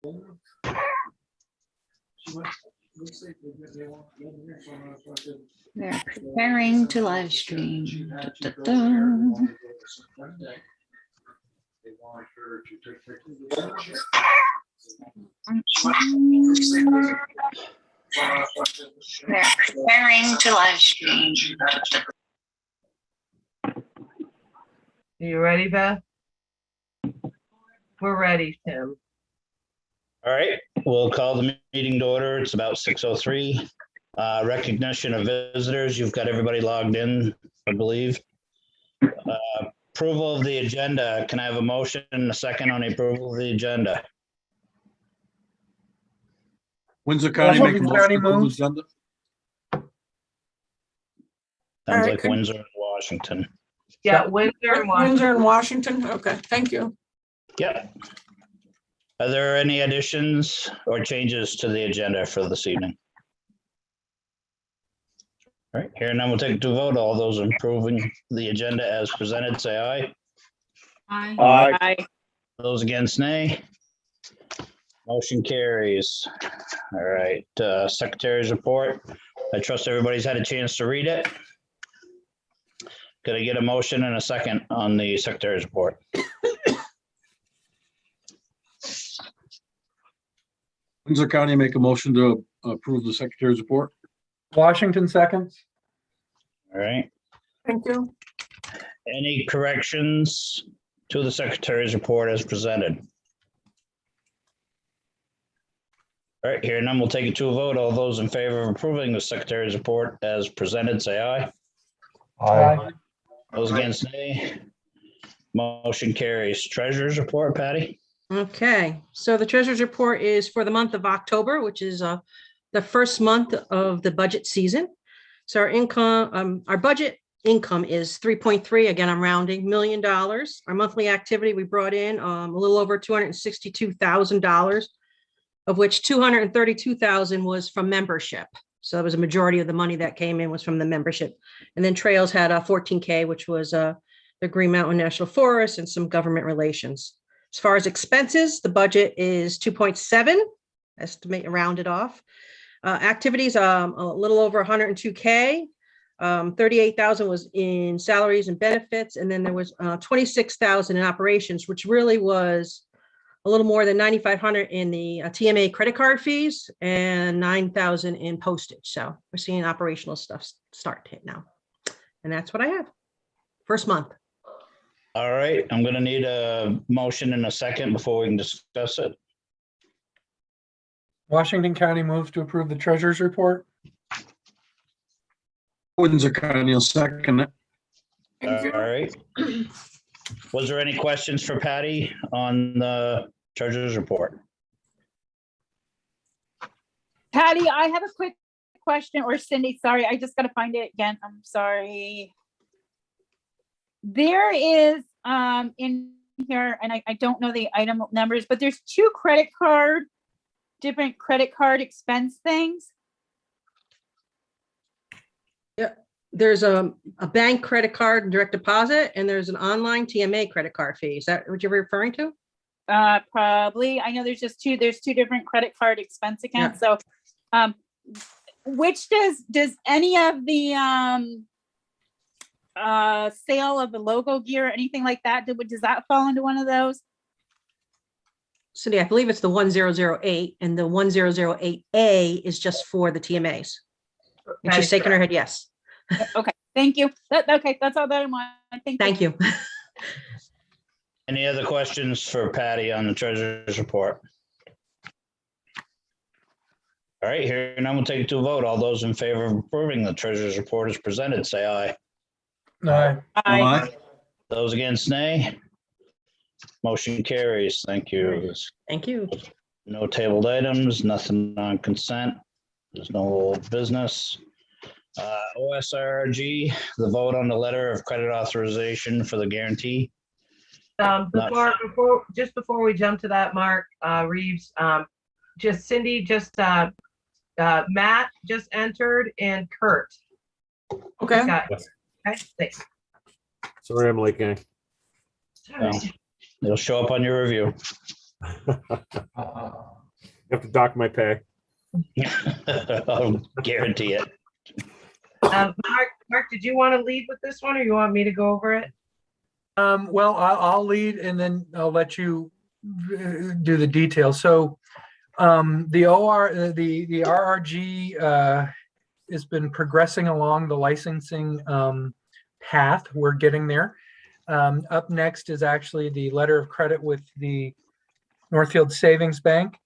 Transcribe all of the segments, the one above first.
They're preparing to live stream. Da, da, da. They're preparing to live stream. You ready, Beth? We're ready, Tim. All right, we'll call the meeting to order. It's about 6:03. Recognition of visitors. You've got everybody logged in, I believe. Approval of the agenda. Can I have a motion and a second on the approval of the agenda? Windsor County make a Windsor motion County to approve the moves. agenda. Sounds right, like could- Windsor and Washington. Yeah, Windsor and Washington. Windsor and Washington. Okay, thank you. Yep. Are there any additions or changes to the agenda for this evening? All right, here none, we'll take it to a vote. All those approving the agenda as presented, say aye. Aye. Those against, nay. Motion carries. All right, Secretary's report. I trust everybody's had a chance to read it. Could I get a motion and a second on the Secretary's report? Windsor County make a motion to approve the secretary's report. Washington seconds. All right, Thank you. any corrections to the Secretary's report as presented? All right, here none, we'll take it to a vote. All those in favor of approving the Secretary's report as presented, say aye. Aye. Those against, nay. Motion carries. Treasurer's report, Patty? Okay, so the treasurer's report is for the month of October, which is the first month of the budget season. So our income, our budget income is 3.3, again, I'm rounding, $1 million. Our monthly activity, we brought in a little over $262,000, of which $232,000 was from membership. So that was a majority of the money that came in was from the membership. And then Trails had a 14K, which was the Green Mountain National Forest and some government relations. As far as expenses, the budget is 2.7, estimate rounded off. Activities, a little over 102K. 38,000 was in salaries and benefits, and then there was 26,000 in operations, which really was a little more than 9,500 in the TMA credit card fees and 9,000 in postage. So we're seeing operational stuff start to hit now, and that's what I have. First month. All right, I'm gonna need a motion in a second before we can discuss it. Washington County moves to approve the treasurer's report. Windsor County will second it. Thank you. All right. Was there any questions for Patty on the treasurer's report? Patty, I have a quick question, or Cindy, sorry, I just gotta find it again. I'm sorry. There is in here, and I don't know the item numbers, but there's two different credit card expense things. There's a bank credit card and direct deposit, and there's an online TMA credit card fee. Is that what you're referring to? Probably. I know there's two different credit card expense accounts. So which does any of the sale of the logo gear or anything like that, does that fall into one of those? Cindy, I believe it's the 1008, and the 1008A is just for the TMAs. And she's shaking her head yes. Okay, thank you. Okay, that's all that I want. Thank you. Any other questions for Patty on the treasurer's report? All right, here none, we'll take it to a vote. All those in favor of approving the treasurer's report as presented, say aye. Aye. Aye. Those against, nay. Motion carries. Thank you. Thank you. No tabled items, nothing on consent. There's no old business. OSRG, the vote on the letter of credit authorization for the guarantee. Before we jump to that, Mark Reeves, just Cindy, Matt just entered, and Kurt. Okay. Okay, thanks. Sorry, I'm late, gang. All right. It'll show up on your review. Have to dock my pay. I'll guarantee it. Mark, did you want to lead with this one or you want me to go over it? Well, I'll lead and then I'll let you do the details. So the RRG has been progressing along the licensing path. We're getting there. Up next is actually the letter of credit with the Northfield Savings Bank.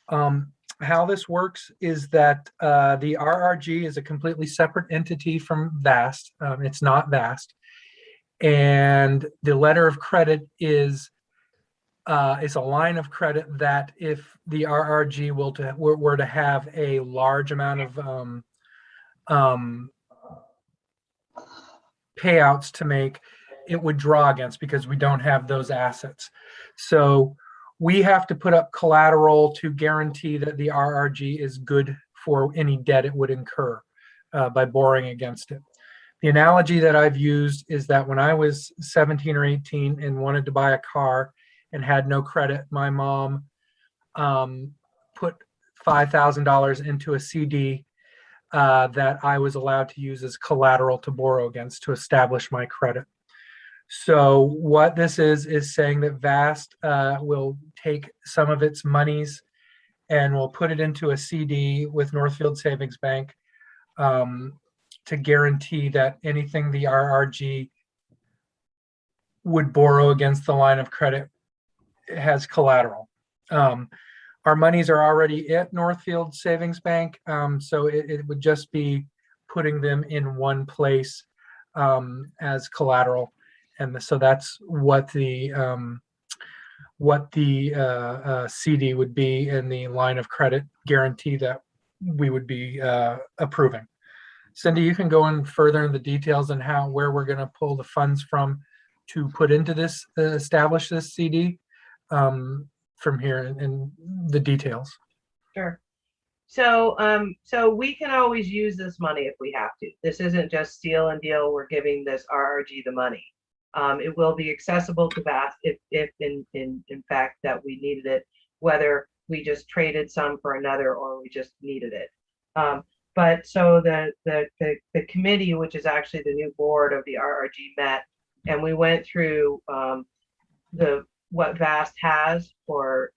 How this works is that the RRG is a completely separate entity from VAST. It's not VAST. And the letter of credit is a line of credit that if the RRG were to have a large amount of payouts to make, it would draw against because we don't have those assets. So we have to put up collateral to guarantee that the RRG is good for any debt it would incur by borrowing against it. The analogy that I've used is that when I was 17 or 18 and wanted to buy a car and had no credit, my mom put $5,000 into a CD that I was allowed to use as collateral to borrow against to establish my credit. So what this is saying that VAST will take some of its monies and will put it into a CD with Northfield Savings Bank to guarantee that anything the RRG would borrow against the line of credit has collateral. Our monies are already at Northfield Savings Bank, so it would just be putting them in one place as collateral. And so that's what the CD would be in the line of credit guarantee that we would be approving. Cindy, you can go in further in the details and where we're going to pull the funds from to put into this, establish this CD from here in the details. Sure. So we can always use this money if we have to. This isn't just steal and deal. We're giving this RRG the money. It will be accessible to VAST if in fact that we needed it, whether we just traded some for another or we just needed it. But so the committee, which is actually the new board of the RRG, met, and we went through what VAST has for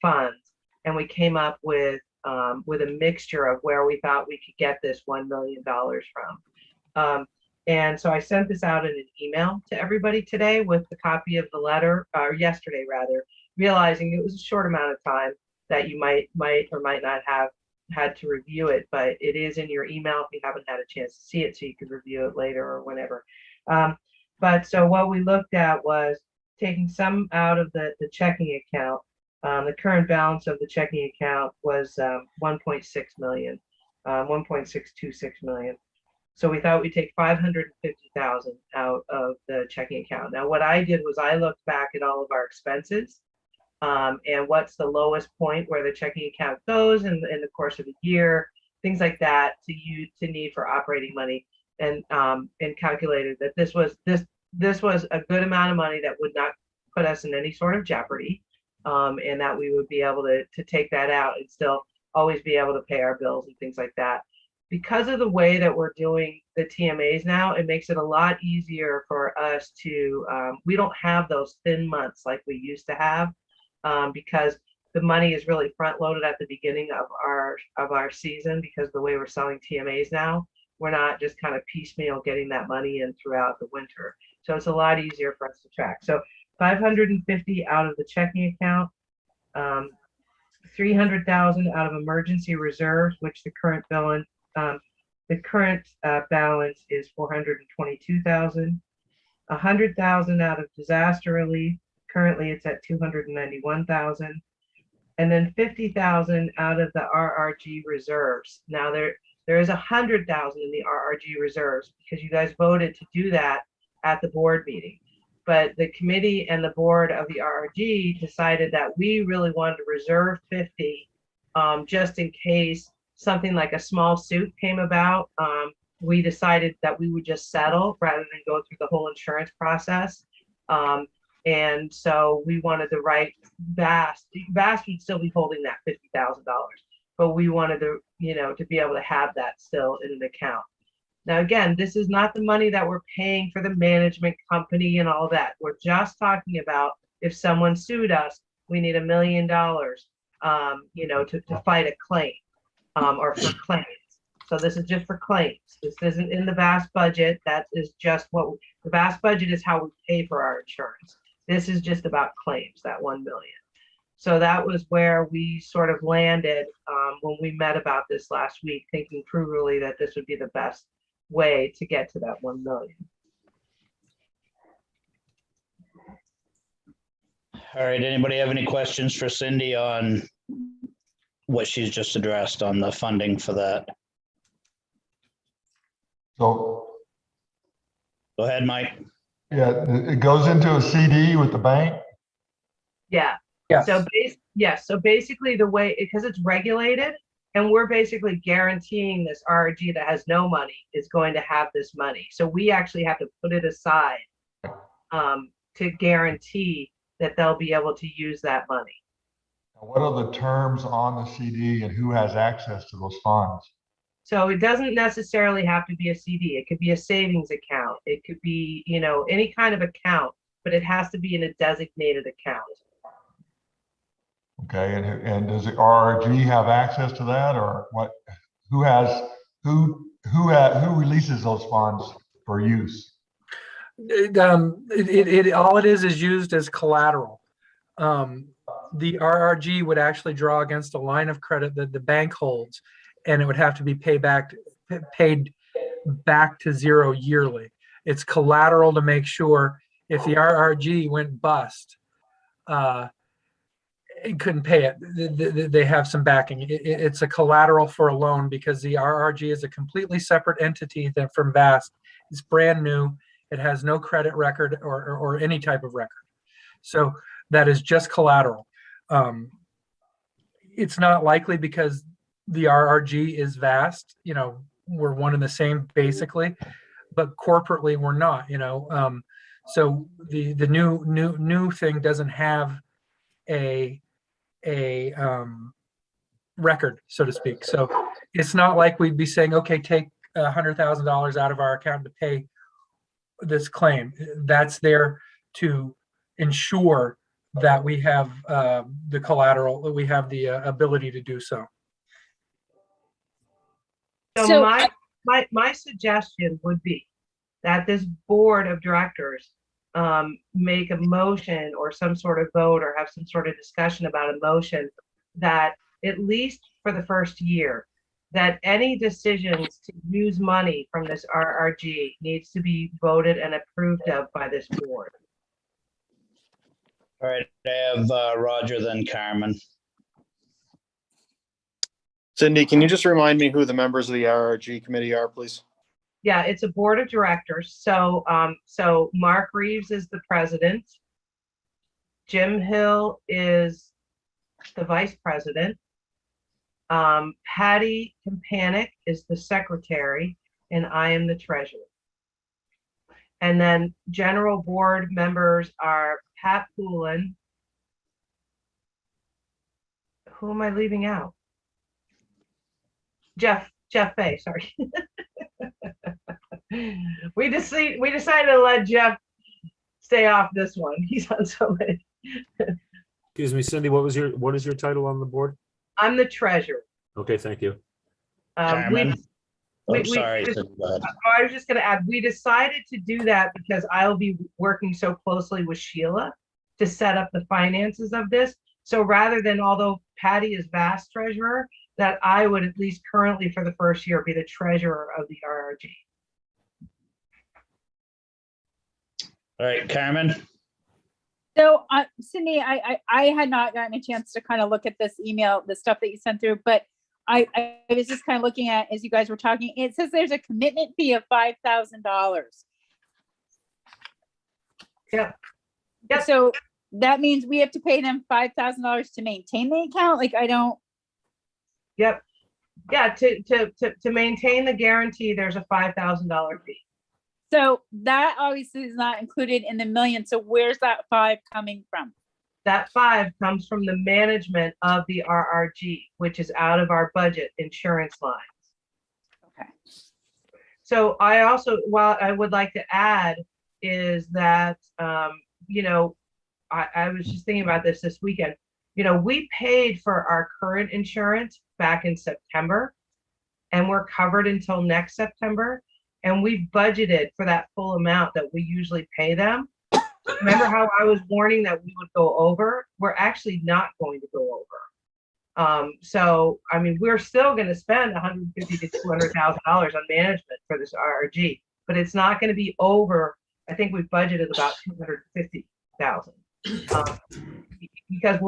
funds, and we came up with a mixture of where we thought we could get this $1 million from. And so I sent this out in an email to everybody today with the copy of the letter, or yesterday rather, realizing it was a short amount of time that you might or might not have had to review it, but it is in your email if you haven't had a chance to see it, so you can review it later or whenever. But so what we looked at was taking some out of the checking account. The current balance of the checking account was 1.6 million, 1.626 million. So we thought we'd take 550,000 out of the checking account. Now, what I did was I looked back at all of our expenses and what's the lowest point where the checking account goes in the course of a year, things like that to need for operating money, and calculated that this was a good amount of money that would not put us in any sort of jeopardy, and that we would be able to take that out and still always be able to pay our bills and things like that. Because of the way that we're doing the TMAs now, it makes it a lot easier for us to, we don't have those thin months like we used to have, because the money is really front loaded at the beginning of our season, because the way we're selling TMAs now, we're not just kind of piecemeal getting that money in throughout the winter. So it's a lot easier for us to track. So 550 out of the checking account, 300,000 out of emergency reserves, which the current balance is 422,000. 100,000 out of disaster relief. Currently, it's at 291,000, and then 50,000 out of the RRG reserves. Now there is 100,000 in the RRG reserves because you guys voted to do that at the board meeting. But the committee and the board of the RRG decided that we really wanted to reserve 50 just in case something like a small suit came about. We decided that we would just settle rather than go through the whole insurance process. And so we wanted the right Vast would still be holding that $50,000, but we wanted to, to be able to have that still in an account. Now, again, this is not the money that we're paying for the management company and all that. We're just talking about if someone sued us, we need $1 million, to fight a claim, or for claims. So this is just for claims. This isn't in the vast budget. That is just the vast budget is how we pay for our insurance. This is just about claims, that 1 million. So that was where we sort of landed when we met about this last week, thinking frugally that this would be the best way to get to that 1 million. All right, anybody have any questions for Cindy on what she's just addressed on the funding for that? So, Go ahead, Mike. yeah, it goes into a CD with the bank. Yeah. Yes. So basically the way, because it's regulated and we're basically guaranteeing this RRG that has no money is going to have this money. So we actually have to put it aside to guarantee that they'll be able to use that money. What are the terms on the CD and who has access to those funds? So it doesn't necessarily have to be a CD. It could be a savings account. It could be, any kind of account, but it has to be in a designated account. Okay, and does the RRG have access to that, or what? Who releases those funds for use? All it is used as collateral. The RRG would actually draw against a line of credit that the bank holds, and it would have to be paid back to zero yearly. It's collateral to make sure if the RRG went bust, it couldn't pay it. They have some backing. It's a collateral for a loan because the RRG is a completely separate entity that from VAST. It's brand new. It has no credit record or any type of record. So that is just collateral. It's not likely because the RRG is VAST. We're one and the same basically, but corporately we're not. So the new thing doesn't have a record, so to speak. So it's not like we'd be saying, okay, take $100,000 out of our account to pay this claim. That's there to ensure that we have the collateral, that we have the ability to do so. So my suggestion would be that this board of directors make a motion or some sort of vote or have some sort of discussion about a motion that at least for the first year, that any decisions to use money from this RRG needs to be voted and approved of by this board. All right, I have Roger, then Carmen. Cindy, can you just remind me who the members of the RRG committee are, please? Yeah, it's a board of directors. So Mark Reeves is the president. Jim Hill is the vice president. Patty Kampanik is the secretary, and I am the treasurer. And then general board members are Pat Poulin. Who am I leaving out? Jeff Fay, sorry. We decided to let Jeff stay off this one. He's on so many. Excuse me, Cindy, what is your title on the board? I'm the treasurer. Okay, thank you. Carmen? Sorry. I was just going to add, we decided to do that because I'll be working so closely with Sheila to set up the finances of this. So rather than, although Patty is VAST treasurer, that I would at least currently for the first year be the treasurer of the RRG. All right, Carmen? So Cindy, I had not gotten a chance to kind of look at this email, the stuff that you sent through, but I was just kind of looking at, as you guys were talking, it says there's a commitment fee of $5,000. Yeah. Yep. So that means we have to pay them $5,000 to maintain the account? Like, I don't. Yep. Yeah, to maintain the guarantee, there's a $5,000 fee. So that obviously is not included in the million. So where's that 5 coming from? That 5 comes from the management of the RRG, which is out of our budget insurance lines. Okay. So I also, what I would like to add is that, you know, I was just thinking about this weekend. You know, we paid for our current insurance back in September, and we're covered until next September. And we budgeted for that full amount that we usually pay them. Remember how I was warning that we would go over? We're actually not going to go over. So, I mean, we're still going to spend $150,000 to $200,000 on management for this RRG, but it's not going to be over. I think we've budgeted about $250,000 because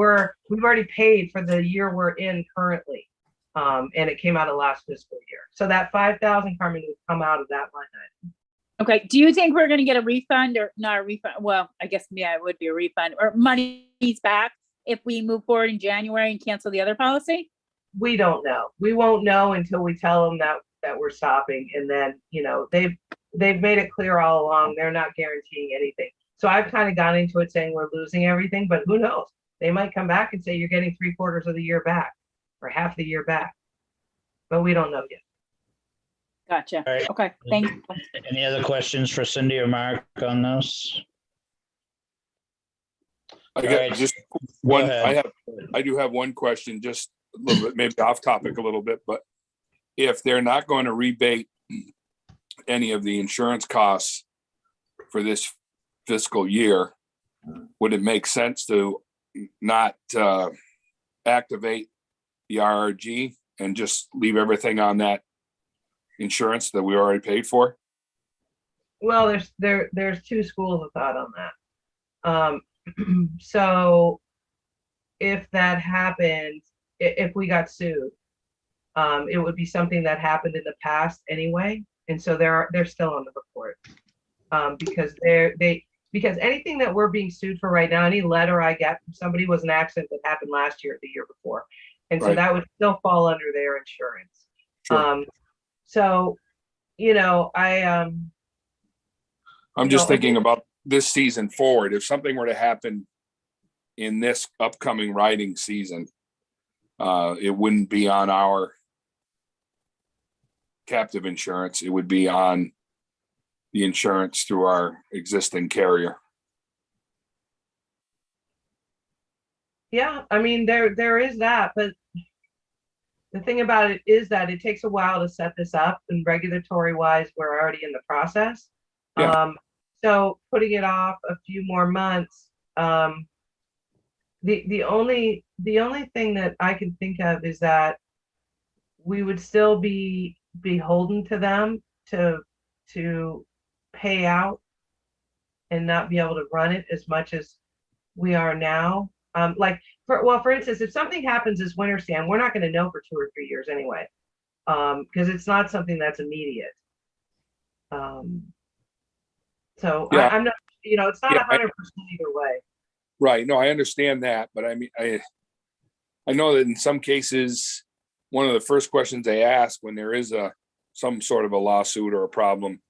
we've already paid for the year we're in currently, and it came out of last fiscal year. So that 5,000, Carmen, would come out of that line item. Okay. Do you think we're going to get a refund or not a refund? Well, I guess it would be a refund or money's back if we move forward in January and cancel the other policy? We don't know. We won't know until we tell them that we're stopping. And then, you know, they've made it clear all along, they're not guaranteeing anything. So I've kind of gone into it saying we're losing everything, but who knows? They might come back and say you're getting 3/4 of the year back or half the year back, but we don't know yet. Gotcha. All right. Okay. Thanks. Any other questions for Cindy or Mark on this? I All got right. just Go one, ahead. I do have one question, just a little bit, maybe off topic a little bit, but if they're not going to rebate any of the insurance costs for this fiscal year, would it make sense to not activate the RRG and just leave everything on that insurance that we already paid for? Well, there's 2 schools of thought on that. So if that happened, if we got sued, it would be something that happened in the past anyway. And so they're still on the report. Because anything that we're being sued for right now, any letter I get from somebody was an accident that happened last year or the year before. And so Right. that would still fall under their insurance. Sure. So, you know, I'm you just know, thinking about this season forward. If something were to happen in this upcoming riding season, it wouldn't be on our captive insurance. It would be on the insurance through our existing carrier. yeah, I mean, there is that, but the thing about it is that it takes a while to set this up, and regulatory wise, we're already in the process. Yeah. So putting it off a few more months, the only thing that I can think of is that we would still be beholden to them to pay out and not be able to run it as much as we are now. Like for instance, if something happens this winter, Stan, we're not going to know for 2 or 3 years anyway, because it's not something that's immediate. So Yeah. I'm not, you know, it's not Yeah, 100% either way. Right. No, I understand that, but I mean, I know that in some cases, one of the first questions they ask when there is some sort of a lawsuit or a problem,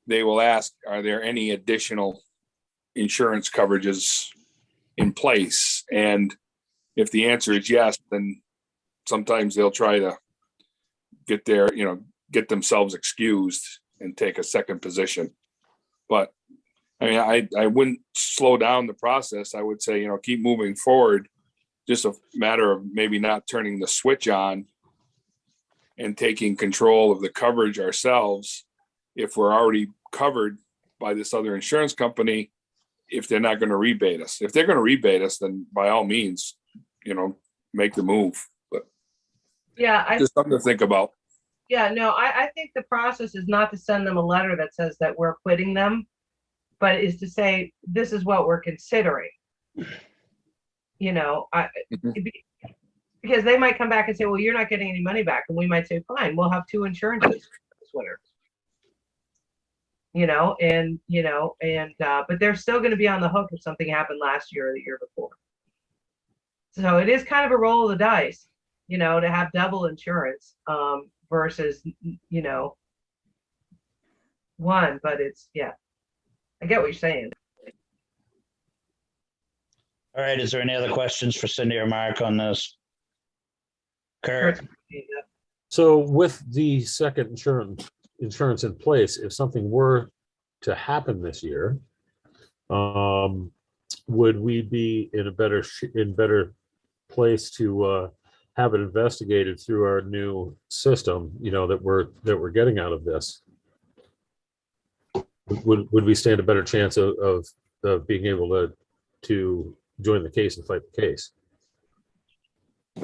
they will ask, are there any additional insurance coverages in place? And if the answer is yes, then sometimes they'll try to get themselves excused and take a second position. But I mean, I wouldn't slow down the process. I would say, keep moving forward. Just a matter of maybe not turning the switch on and taking control of the coverage ourselves if we're already covered by this other insurance company, if they're not going to rebate us. If they're going to rebate us, then by all means, make the move. But Yeah, just something to think about. yeah, no, I think the process is not to send them a letter that says that we're quitting them, but is to say, this is what we're considering. Because they might come back and say, well, you're not getting any money back. And we might say, fine, we'll have 2 insurances this winter. But they're still going to be on the hook if something happened last year or the year before. So it is kind of a roll of the dice, to have double insurance versus, one, but it's, yeah. I get what you're saying. All right, is there any other questions for Cindy or Mark on this? Kurt? So with the second insurance in place, if something were to happen this year, would we be in a better place to have it investigated through our new system, that we're getting out of this? Would we stand a better chance of being able to join the case and fight the case?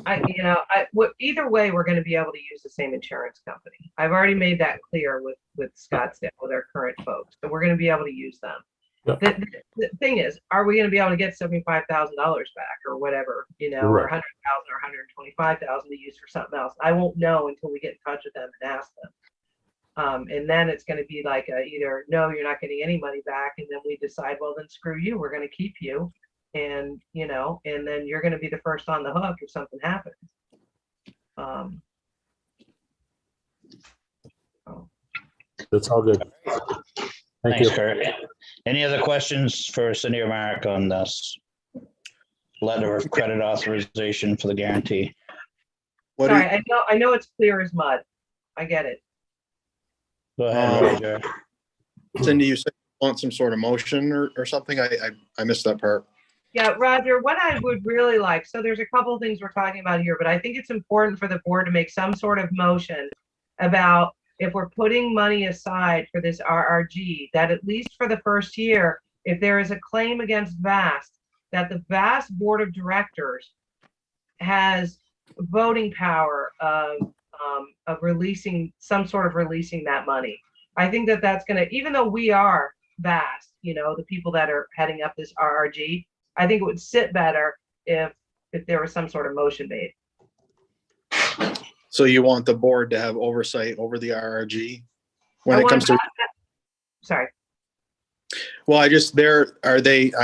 Either way, we're going to be able to use the same insurance company. I've already made that clear with Scottsdale, with our current folks. So we're going to be able to use them. Yep. The thing is, are we going to be able to get $75,000 back or whatever, or 100,000 or 125,000 to use for something else? I won't know until we get in touch with them and ask them. And then it's going to be like either, no, you're not getting any money back. And then we decide, well, then screw you. We're going to keep you. And, and then you're going to be the first on the hook if something happens. That's all good. Thank Thanks, you. Kurt. Any other questions for Cindy or Mark on this letter of credit authorization for the guarantee? Sorry, I know it's clear as mud. I get it. Go ahead, Roger. Cindy, you said you want some sort of motion or something? I missed that part. Yeah, Roger, what I would really like, so there's a couple of things we're talking about here, but I think it's important for the board to make some sort of motion about if we're putting money aside for this RRG, that at least for the first year, if there is a claim against VAST, that the VAST Board of Directors has voting power of releasing that money. I think that that's going to, even though we are VAST, the people that are heading up this RRG, I think it would sit better if there was some sort of motion made. So you want the board to have oversight over the RRG when it comes to? Sorry. Well, I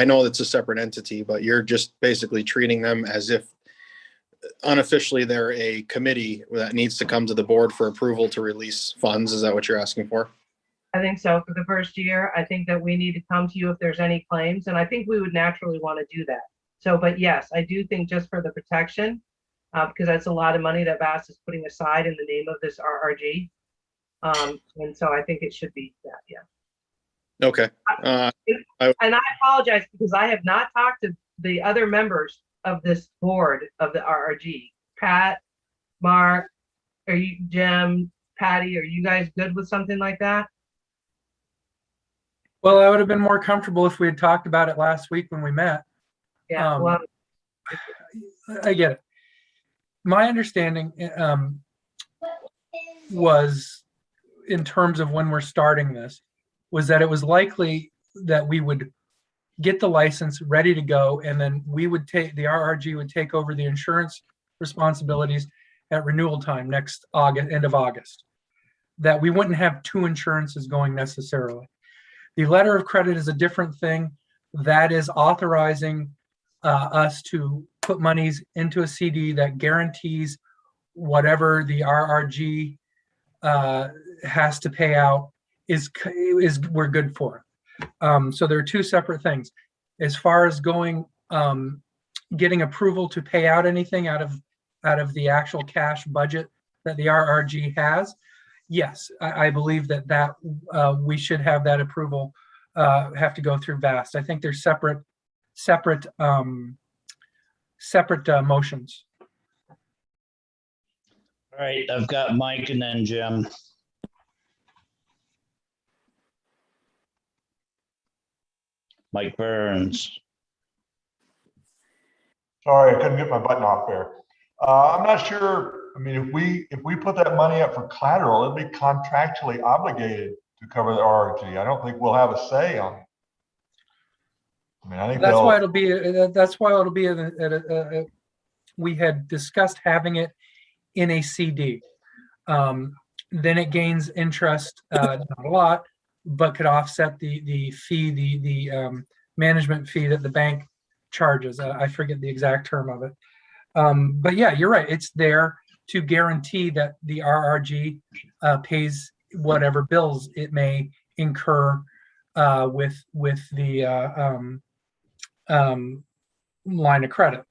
know it's a separate entity, but you're just basically treating them as if unofficially they're a committee that needs to come to the board for approval to release funds. Is that what you're asking for? I think so. For the first year, I think that we need to come to you if there's any claims, and I think we would naturally want to do that. So, but yes, I do think just for the protection, because that's a lot of money that VAST is putting aside in the name of this RRG. And so I think it should be that, yeah. Okay. And I apologize because I have not talked to the other members of this board of the RRG. Pat, Mark, Jim, Patty, are you guys good with something like that? Well, I would have been more comfortable if we had talked about it last week when we met. Yeah, well, I get it. My understanding was, in terms of when we're starting this, was that it was likely that we would get the license ready to go, and then the RRG would take over the insurance responsibilities at renewal time next August, end of August. That we wouldn't have two insurances going necessarily. The letter of credit is a different thing. That is authorizing us to put monies into a CD that guarantees whatever the RRG has to pay out is we're good for it. So there are two separate things. As far as getting approval to pay out anything out of the actual cash budget that the RRG has, yes, I believe that we should have that approval have to go through VAST. I think there's separate motions. All right, I've got Mike and then Jim. Mike Burns. Sorry, I couldn't get my button off there. I'm not sure. I mean, if we put that money up for collateral, it'd be contractually obligated to cover the RRG. I don't think we'll have a say on it. I mean, I think that's why it'll be. We had discussed having it in a CD. Then it gains interest, not a lot, but could offset the fee, the management fee that the bank charges. I forget the exact term of it. But yeah, you're right. It's there to guarantee that the RRG pays whatever bills it may incur with the line of credit.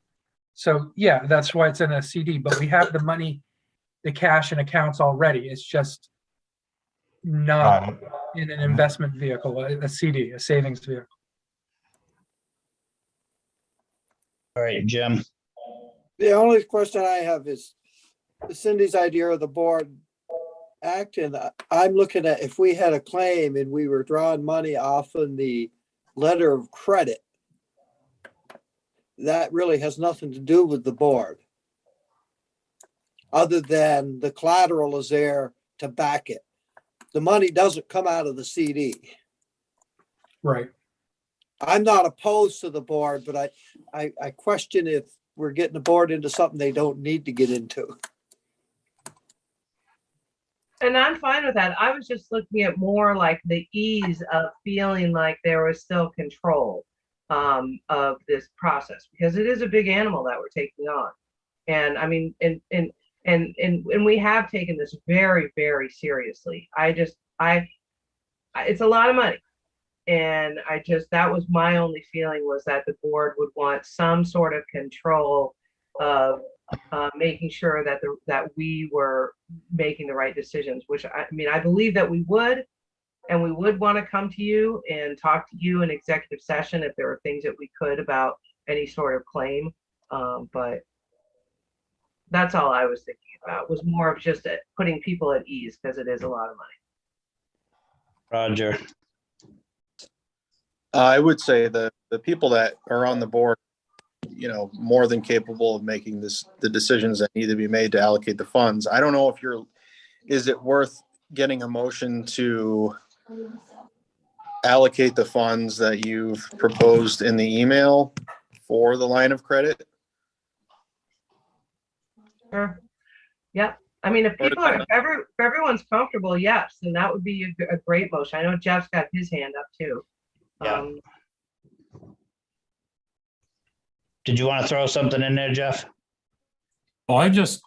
So yeah, that's why it's in a CD, but we have the money, the cash in accounts already. It's just not Got it. in an investment vehicle, a CD, a savings vehicle. All right, Jim. The only question I have is Cindy's idea of the board act, and I'm looking at if we had a claim and we were drawing money off of the letter of credit, that really has nothing to do with the board. Other than the collateral is there to back it. The money doesn't come out of the CD. Right. I'm not opposed to the board, but I question if we're getting the board into something they don't need to get into. And I'm fine with that. I was just looking at more like the ease of feeling like there was still control of this process, because it is a big animal that we're taking on. And I mean, and we have taken this very, very seriously. It's a lot of money. And that was my only feeling, was that the board would want some sort of control of making sure that we were making the right decisions, which I mean, I believe that we would, and we would want to come to you and talk to you in executive session if there were things that we could about any sort of claim. But that's all I was thinking about, was more of just putting people at ease, because it is a lot of money. Roger. I would say the people that are on the board, more than capable of making the decisions that need to be made to allocate the funds. I don't know if is it worth getting a motion to allocate the funds that you've proposed in the email for the line of credit? Sure. Yep. I mean, if everyone's comfortable, yes, then that would be a great motion. I know Jeff's got his hand up too. Yeah. Did you want to throw something in there, Jeff? Well, I was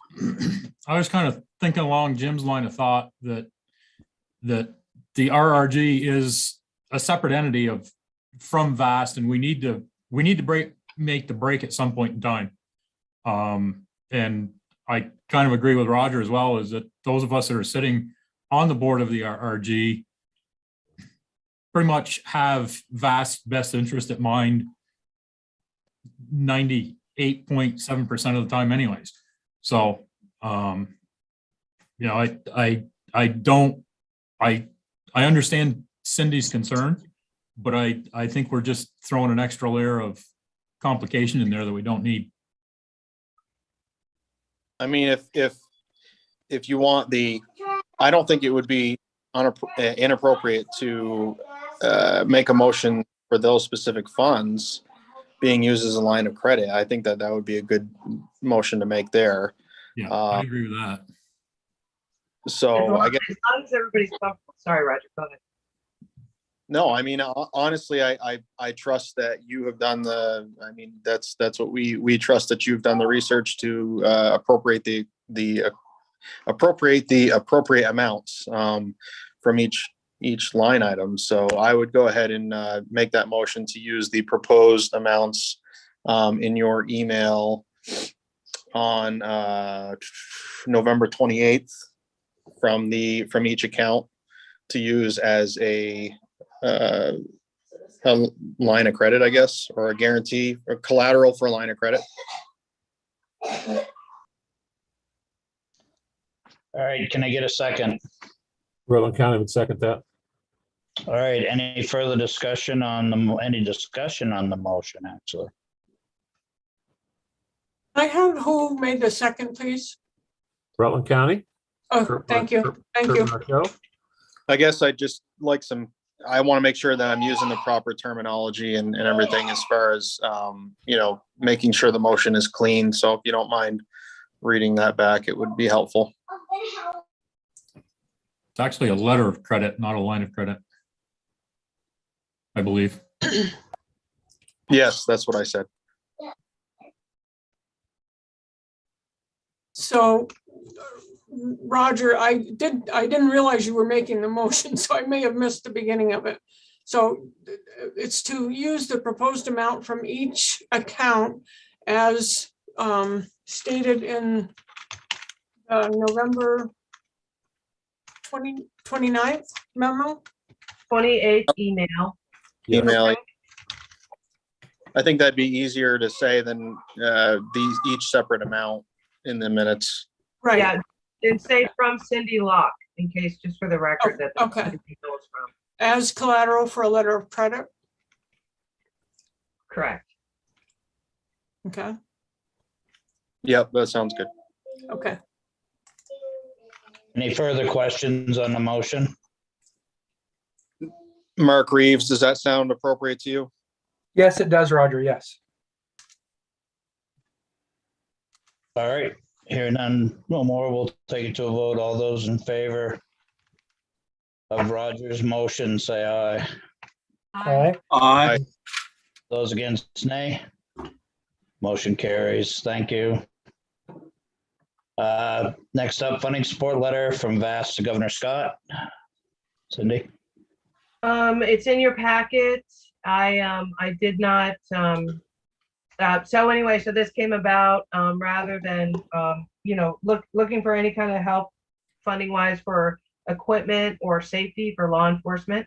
kind of thinking along Jim's line of thought that the RRG is a separate entity from VAST, and we need to make the break at some point in time. And I kind of agree with Roger as well, is that those of us that are sitting on the board of the RRG pretty much have VAST best interest at mind 98.7% of the time anyways. So, I understand Cindy's concern, but I think we're just throwing an extra layer of complication in there that we don't need. I mean, if you want I don't think it would be inappropriate to make a motion for those specific funds being used as a line of credit. I think that would be a good motion to make there. Yeah, I agree with that. So I guess, as long as everybody's comfortable. Sorry, Roger, go ahead. no, I mean, honestly, I trust that you have done that's what we trust, that you've done the research to appropriate the appropriate amounts from each line item. So I would go ahead and make that motion to use the proposed amounts in your email on November 28th from each account to use as a line of credit, I guess, or a guarantee or collateral for a line of credit. All right, can I get a second? Rutland County would second that. All right, any further discussion on the motion, actually? I have who made the second, please? Rutland County. Oh, thank you. Thank you. I guess I just like I want to make sure that I'm using the proper terminology and everything as far as, making sure the motion is clean. So if you don't mind reading that back, it would be helpful. It's actually a letter of credit, not a line of credit, I believe. Yes, that's what I said. So Roger, I didn't realize you were making the motion, so I may have missed the beginning of it. So it's to use the proposed amount from each account as stated in November 29th memo. 28th email. Yes. Email. I think that'd be easier to say than these each separate amount in the minutes. Right. Yeah, and say from Cindy Locke, in case, just for the record, that Okay. the email is from. As collateral for a letter of credit. Correct. Okay. Yep, that sounds good. Okay. Any further questions on the motion? Mark Reeves, does that sound appropriate to you? Yes, it does, Roger. Yes. All right, hearing none, no more, we'll take it to a vote. All those in favor of Roger's motion, say aye. All right. Aye. Those against, nay. Motion carries. Thank you. Next up, funding support letter from VAST to Governor Scott. Cindy? It's in your packet. I did not, so anyway, so this came about, rather than, looking for any kind of help funding wise for equipment or safety for law enforcement.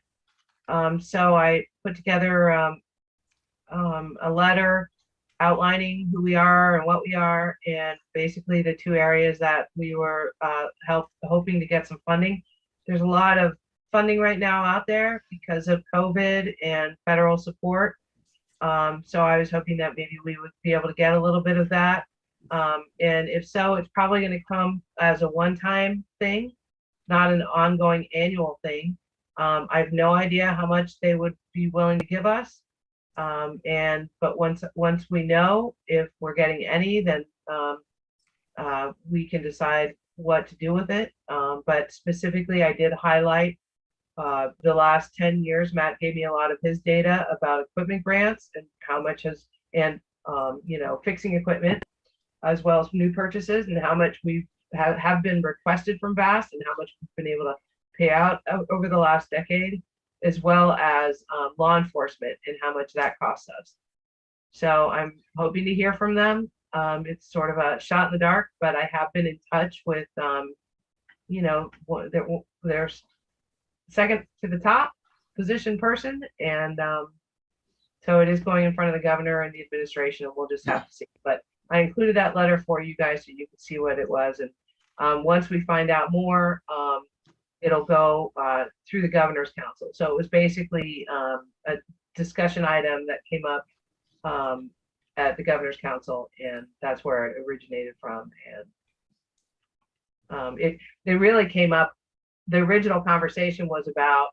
So I put together, a letter outlining who we are and what we are, and basically the two areas that we were, hoping to get some funding. There's a lot of funding right now out there because of COVID and federal support. So I was hoping that maybe we would be able to get a little bit of that. And if so, it's probably going to come as a one-time thing, not an ongoing annual thing. I have no idea how much they would be willing to give us. But once we know if we're getting any, then we can decide what to do with it. But specifically, I did highlight the last 10 years. Matt gave me a lot of his data about equipment grants and how much has, and fixing equipment, as well as new purchases, and how much we have been requested from VAST and how much we've been able to pay out over the last decade, as well as law enforcement and how much that costs us. So I'm hoping to hear from them. It's sort of a shot in the dark, but I have been in touch with, there's second to the top position person, and so it is going in front of the governor and the administration, and we'll just have to see. But I included that letter for you guys so you can see what it was, and once we find out more, it'll go through the governor's council. So it was basically a discussion item that came up at the governor's council, and that's where it originated from. And it really came up. The original conversation was about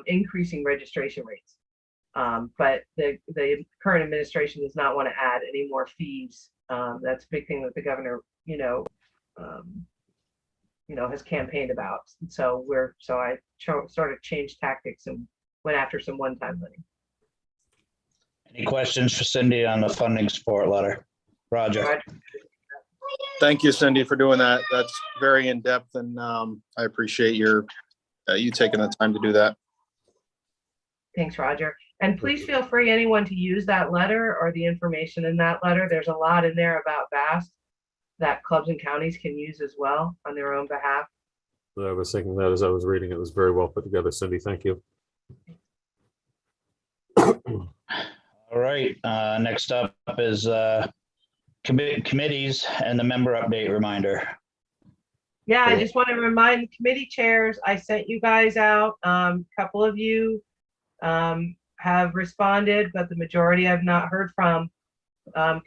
increasing registration rates, but the current administration does not want to add any more fees. That's a big thing that the governor, has campaigned about. So I sort of changed tactics and went after some one-time money. Any questions for Cindy on the funding support letter? Roger? Thank you, Cindy, for doing that. That's very in-depth, and I appreciate you taking the time to do that. Thanks, Roger. And please feel free, anyone, to use that letter or the information in that letter. There's a lot in there about VAST that clubs and counties can use as well on their own behalf. I was thinking that as I was reading. It was very well put together, Cindy. Thank you. All right, next up is committees and the member update reminder. Yeah, I just want to remind committee chairs, I sent you guys out. A couple of you have responded, but the majority I've not heard from.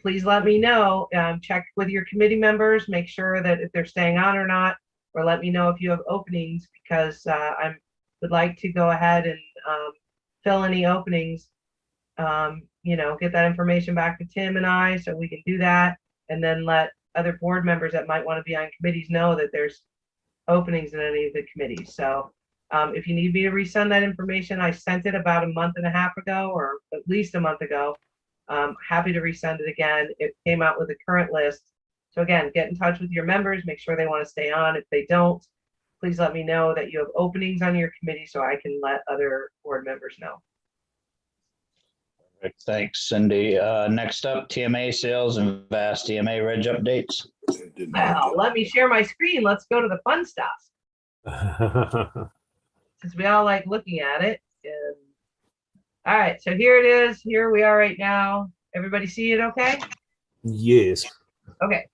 Please let me know. Check with your committee members, make sure that if they're staying on or not, or let me know if you have openings, because I would like to go ahead and fill any openings. Get that information back to Tim and I so we can do that, and then let other board members that might want to be on committees know that there's openings in any of the committees. So if you need me to resend that information, I sent it about a month and a half ago, or at least a month ago. Happy to resend it again. It came out with a current list So again, get in touch with your members, make sure they want to stay on. If they don't, please let me know that you have openings on your committee so I can let other board members know. Thanks, Cindy. Next up, TMA sales and vast TMA reg updates. Well, let me share my screen. Let's go to the fun stuff since we all like looking at it. And all right, so here it is. Here we are right now. Everybody see it okay? Yes. Okay.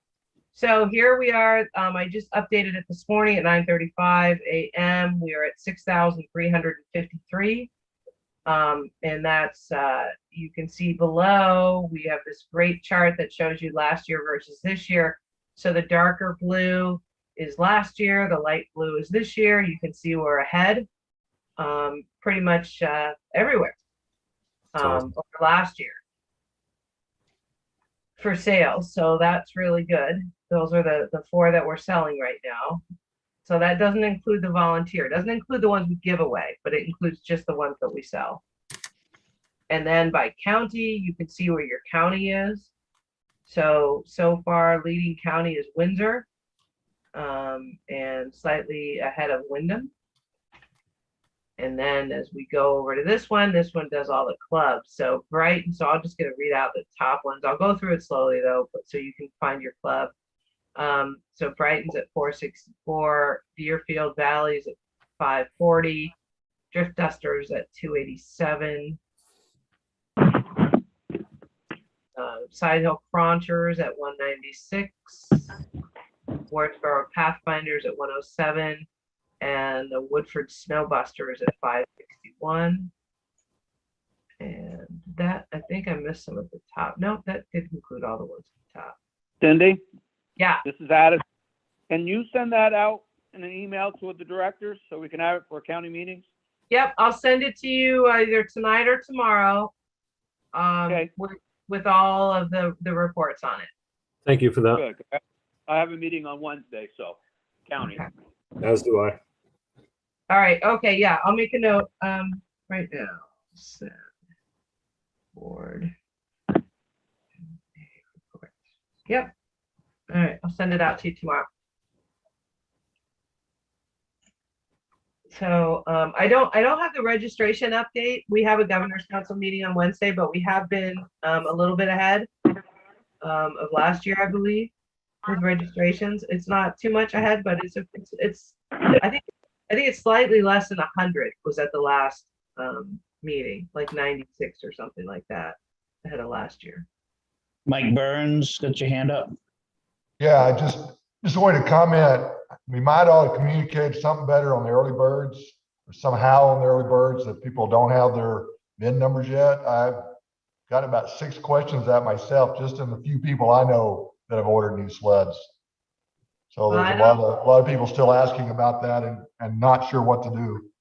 So here we are. I just updated it this morning at 9:35 a.m. We are at 6,353. And that's, you can see below, we have this great chart that shows you last year versus this year. So the darker blue is last year, the light blue is this year. You can see we're ahead pretty much everywhere over last year for sales. So that's really good. Those are the four that we're selling right now. So that doesn't include the volunteer. It doesn't include the ones we give away, but it includes just the ones that we sell. And then by county, you can see where your county is. So far, leading county is Windsor, and slightly ahead of Wyndham. And then as we go over to this one does all the clubs. So Brighton, so I'm just going to read out the top ones. I'll go through it slowly though, but so you can find your club. So Brighton's at 464, Deerfield Valley's at 540, Drift Dusters at 287, Side Hill Cronchers at 196, Wardsboro Pathfinders at 107, and the Woodford Snowbusters at 561. And that, I think I missed some at the top. No, that did include all the ones at the top. Cindy, Yeah. this is Addis. Can you send that out in an email to the directors so we can have it for county meetings? Yep, I'll send it to you either tonight or tomorrow. Okay. With all of the reports on it. Thank you for that. Good. I have a meeting on Wednesday, so county. Okay. As do I. All right. Okay. Yeah, I'll make a note. Right now. Send board. Yep. All right. I'll send it out to you tomorrow. So I don't have the registration update. We have a governor's council meeting on Wednesday, but we have been a little bit ahead of last year, I believe, with registrations. It's not too much ahead, but it's I think it's slightly less than 100 was at the last meeting, like 96 or something like that ahead of last year. Mike Burns, got your hand up? Yeah, I just wanted to comment. We might ought to communicate something better on the early birds, or somehow on the early birds, that people don't have their VIN numbers yet. I've got about 6 questions at myself, just in the few people I know that have ordered new sleds. So there's a lot of people still asking about that and not sure what to do.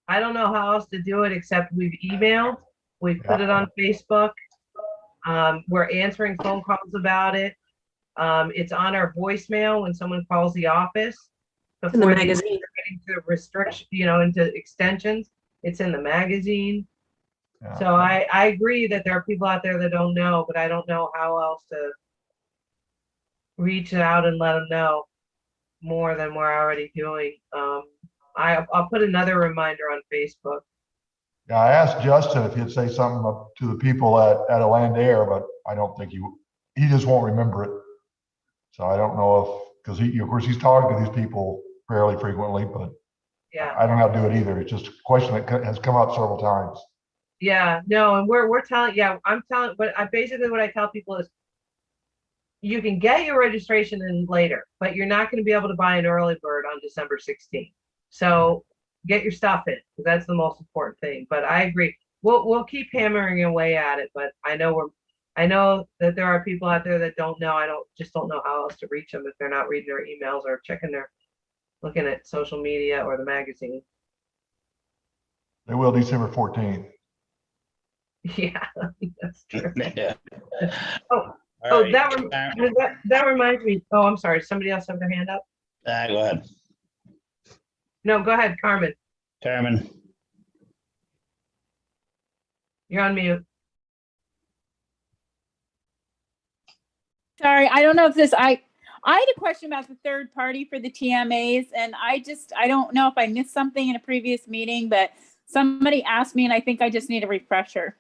I don't know how else to do it except we've emailed, we've put it on Facebook. We're answering phone calls about it. It's on our voicemail when someone calls the office. In the Before magazine. getting to restriction, into extensions, it's in the magazine. Yeah. So I agree that there are people out there that don't know, but I don't know how else to reach out and let them know more than we're already doing. I'll put another reminder on Facebook. Yeah, I asked Justin if he'd say something to the people at a land air, but I don't think he just won't remember it. So I don't know if, because of course he's talking to these people fairly frequently, but Yeah. I don't know how to do it either. It's just a question that has come up several times. Yeah, no, and we're telling, I'm telling, but basically what I tell people is you can get your registration in later, but you're not going to be able to buy an early bird on December 16th. So get your stuff in, because that's the most important thing. But I agree. We'll keep hammering away at it, but I know that there are people out there that don't know. I don't know how else to reach them if they're not reading their emails or looking at social media or the magazine. They will December 14th. Yeah, that's true. Yeah. Oh, All right. that reminds me. Oh, I'm sorry. Somebody else have their hand up? Go ahead. No, go ahead, Carmen. Carmen. You're on mute. Sorry, I don't know if this, I had a question about the third party for the TMAs, and I don't know if I missed something in a previous meeting, but somebody asked me, and I think I just need a refresher.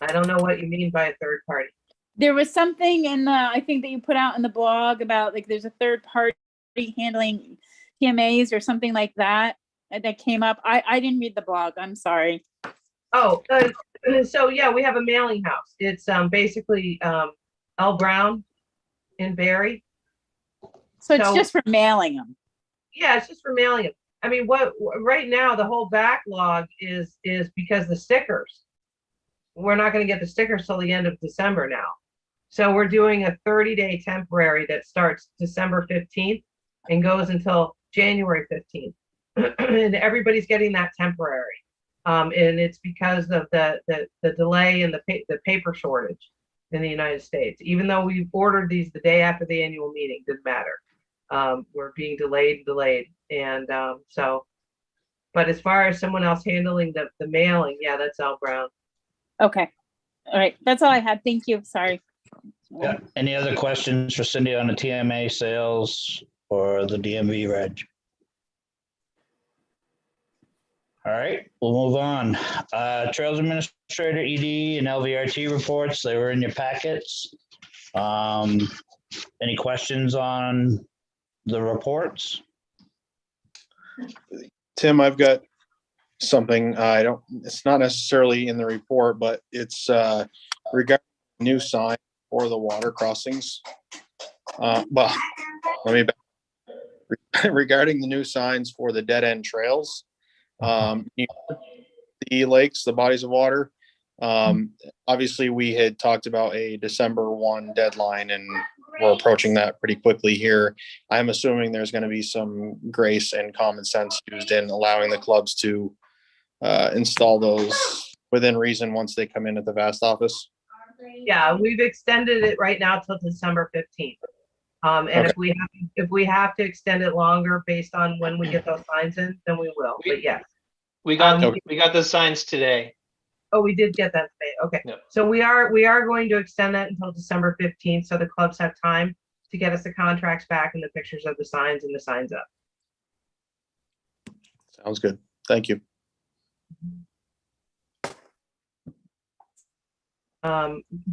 I don't know what you mean by a third party. There was something in the, I think that you put out in the blog about like, there's a third party handling TMAs or something like that, that came up. I didn't read the blog. I'm sorry. Oh, so yeah, we have a mailing house. It's basically L. Brown in Barry. So it's just for mailing them. Yeah, it's just for mailing them. I mean, right now the whole backlog is because the stickers. We're not going to get the stickers till the end of December now. So we're doing a 30-day temporary that starts December 15th and goes until January 15th. And everybody's getting that temporary. And it's because of the delay and the paper shortage in the United States. Even though we ordered these the day after the annual meeting, didn't matter. We're being delayed. And so, but as far as someone else handling the mailing, yeah, that's Al Brown. Okay. All right. That's all I had. Thank you. Sorry. Yeah. Any other questions for Cindy on the TMA sales or the DMV reg? All right, we'll move on. Trails Administrator, ED, and LVRT reports, they were in your packets. Any questions on the reports? Tim, I've got something. It's not necessarily in the report, but it's regarding new sign for the water crossings. Well, regarding the new signs for the dead end trails, the lakes, the bodies of water. Obviously we had talked about a December 1 deadline, and we're approaching that pretty quickly here. I'm assuming there's going to be some grace and common sense used in allowing the clubs to install those within reason once they come in at the VAST office. Yeah, we've extended it right now till December 15th. And Okay. if we have to extend it longer based on when we get those signs in, then we will. But yes. We got the signs today. Oh, we did get that today. Okay. Yep. So we are going to extend that until December 15th, so the clubs have time to get us the contracts back and the pictures of the signs and the signs up. Sounds good. Thank you.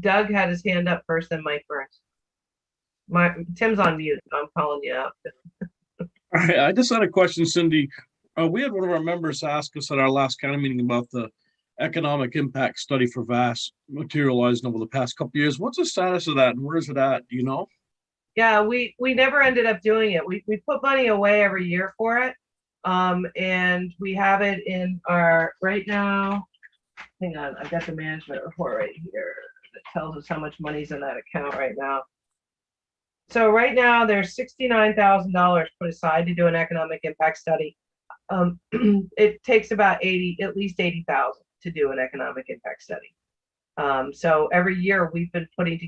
Doug had his hand up first, then Mike first. Tim's on mute. I'm calling you out. All right, I just had a question, Cindy. We had one of our members ask us at our last county meeting about the economic impact study for VAS materializing over the past couple of years. What's the status of that, and where is it at? Do you know? Yeah, we never ended up doing it. We put money away every year for it. And we have it in our right now. Hang on, I've got the management report right here that tells us how much money's in that account right now. So right now there's $69,000 put aside to do an economic impact study. It takes about at least 80,000 to do an economic impact study. So every year we've been putting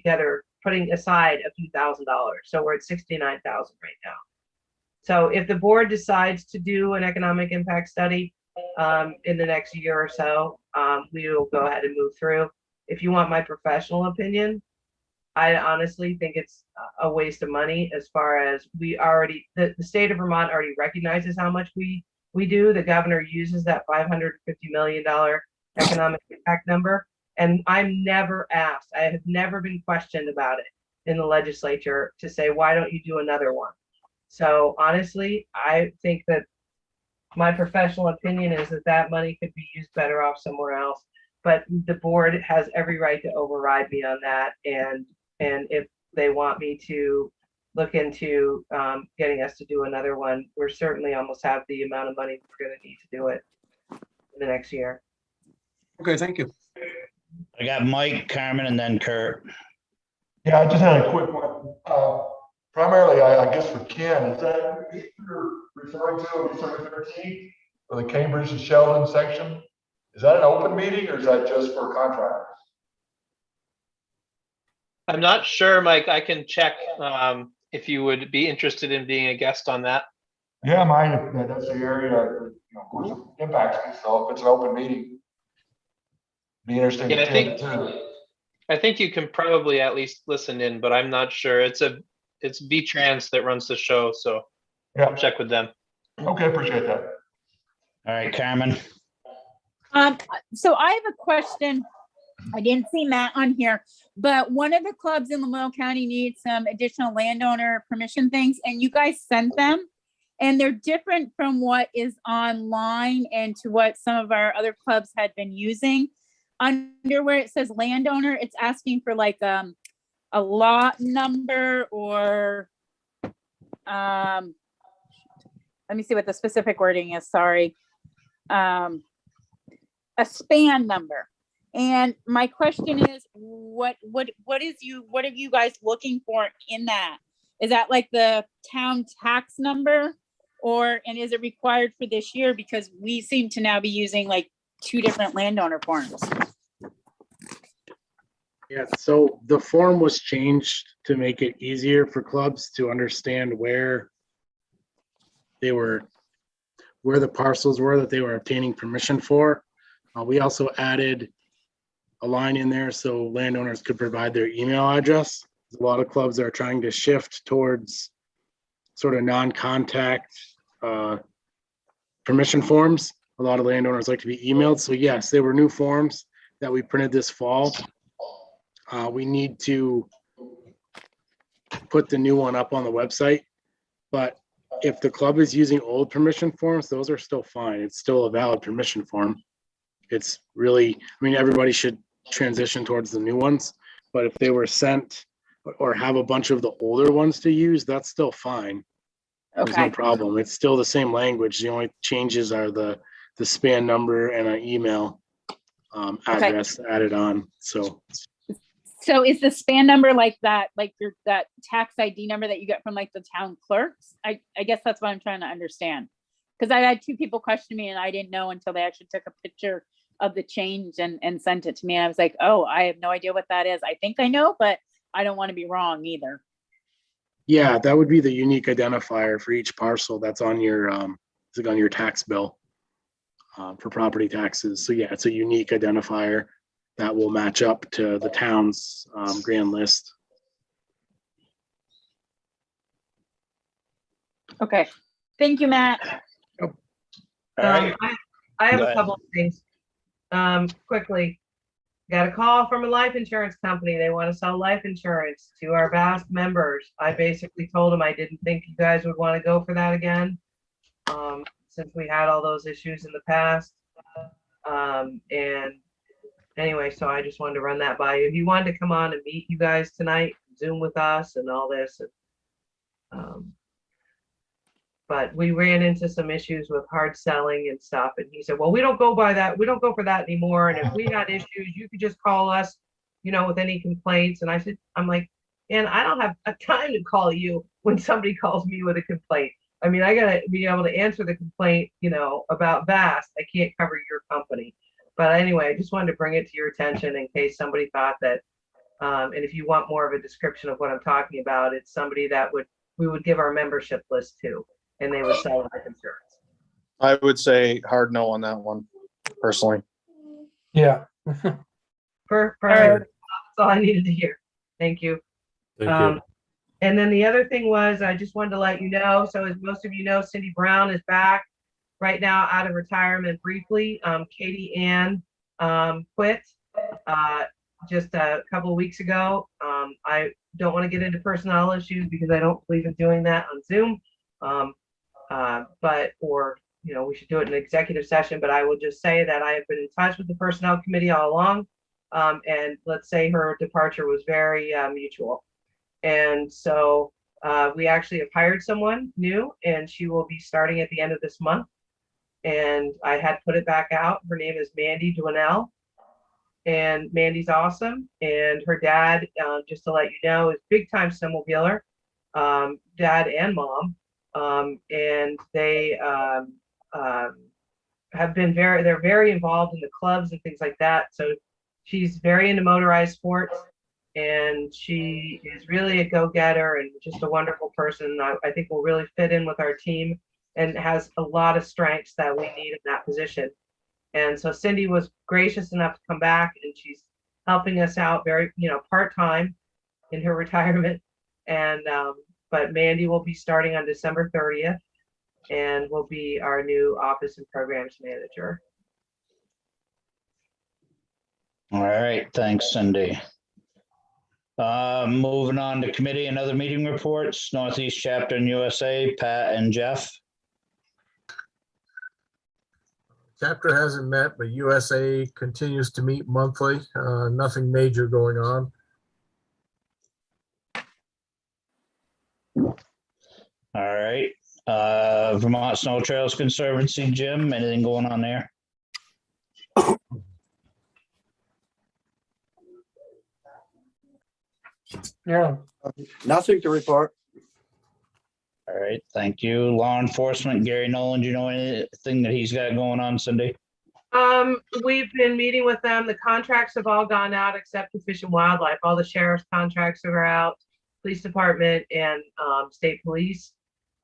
aside a few $1,000s. So we're at 69,000 right now. So if the board decides to do an economic impact study in the next year or so, we will go ahead and move through. If you want my professional opinion, I honestly think it's a waste of money, as far as the state of Vermont already recognizes how much we do. The governor uses that $550 million economic impact number. And I'm never asked, I have never been questioned about it in the legislature to say, why don't you do another one? So honestly, I think that my professional opinion is that money could be used better off somewhere else. But the board has every right to override me on that. And if they want me to look into getting us to do another one, we're certainly almost have the amount of money we're going to need to do it in the next year. Okay, thank you. I got Mike, Carmen, and then Kurt. Yeah, I just had a quick one. Primarily, I guess for Ken, is that you're referring to on December 13th for the Cambridge and Sheldon section? Is that an open meeting, or is that just for contractors? I'm not sure, Mike. I can check if you would be interested in being a guest on that. Yeah, that's the area, of course, it impacts me. So if it's an open meeting, be interesting to attend too. I think you can probably at least listen in, but I'm not sure. It's V-Trans that runs the show, so Yeah, check with them. okay, appreciate that. All right, Carmen. So I have a question. I didn't see Matt on here, but one of the clubs in Lamoille County needs some additional landowner permission things, and you guys sent them, and they're different from what is online and to what some of our other clubs had been using. Under where it says landowner, it's asking for like a lot number or let me see what the specific wording is. Sorry. A span number. And my question is, what are you guys looking for in that? Is that like the town tax number, and is it required for this year? Because we seem to now be using like 2 different landowner forms. Yeah, so the form was changed to make it easier for clubs to understand where the parcels were that they were obtaining permission for. We also added a line in there so landowners could provide their email address. A lot of clubs are trying to shift towards sort of non-contact permission forms. A lot of landowners like to be emailed. So yes, there were new forms that we printed this fall. We need to put the new one up on the website, but if the club is using old permission forms, those are still fine. It's still a valid permission form. It's really, everybody should transition towards the new ones, but if they were sent or have a bunch of the older ones to use, that's still fine. There's no problem. It's still the same language. The only changes are the span number and an email address added on. So is the span number like that, like that tax ID number that you get from like the town clerks? I guess that's what I'm trying to understand. Because I had 2 people question me and I didn't know until they actually took a picture of the change and sent it to me. And I was like, oh, I have no idea what that is. I think I know, but I don't want to be wrong either. Yeah, that would be the unique identifier for each parcel that's on your tax bill for property taxes. So yeah, it's a unique identifier that will match up to the town's grand list. Okay, thank you, Matt. All right. I have Go a ahead. couple of things. Quickly, got a call from a life insurance company. They want to sell life insurance to our vast members. I basically told them I didn't think you guys would want to go for that again, since we had all those issues in the past. And anyway, so I just wanted to run that by you. He wanted to come on and meet you guys tonight, Zoom with us and all this. But we ran into some issues with hard selling and stuff. And he said, well, we don't go by that. We don't go for that anymore. And if we had issues, you could just call us, with any complaints. And I'm like, man, I don't have a time to call you when somebody calls me with a complaint. I gotta be able to answer the complaint, about VAST. I can't cover your company. But anyway, I just wanted to bring it to your attention in case somebody thought that, and if you want more of a description of what I'm talking about, it's somebody that we would give our membership list to. And they would sell life insurance. I would say hard no on that one, personally. Yeah. Perfect. That's all I needed to hear. Thank you. Thank you. And then the other thing was, I just wanted to let you know, so as most of you know, Cindy Brown is back right now out of retirement briefly. Katie Ann quit just a couple of weeks ago. I don't want to get into personnel issues because I don't believe in doing that on Zoom. We should do it in an executive session, but I will just say that I have been in touch with the personnel committee all along. And let's say her departure was very mutual. And so we actually have hired someone new and she will be starting at the end of this month. And I had put it back out. Her name is Mandy Dwinell. And Mandy's awesome. And her dad, just to let you know, is big time snowmobiler, dad and mom. And they they're very involved in the clubs and things like that. So she's very into motorized sports and she is really a go-getter and just a wonderful person. I think will really fit in with our team and has a lot of strengths that we need in that position. And so Cindy was gracious enough to come back and she's helping us out very, part-time in her retirement. And, but Mandy will be starting on December 30th and will be our new office and programs manager. All right, thanks, Cindy. Moving on to committee and other meeting reports, Northeast Chapter and USA, Pat and Jeff. Chapter hasn't met, but USA continues to meet monthly. Nothing major going on. All right, Vermont Snow Trails Conservancy, Jim, anything going on there? Yeah. Nothing to report. All right, thank you. Law enforcement, Gary Nolan, do you know anything that he's got going on, Cindy? We've been meeting with them. The contracts have all gone out except for Fish and Wildlife. All the sheriff's contracts are out, police department and state police.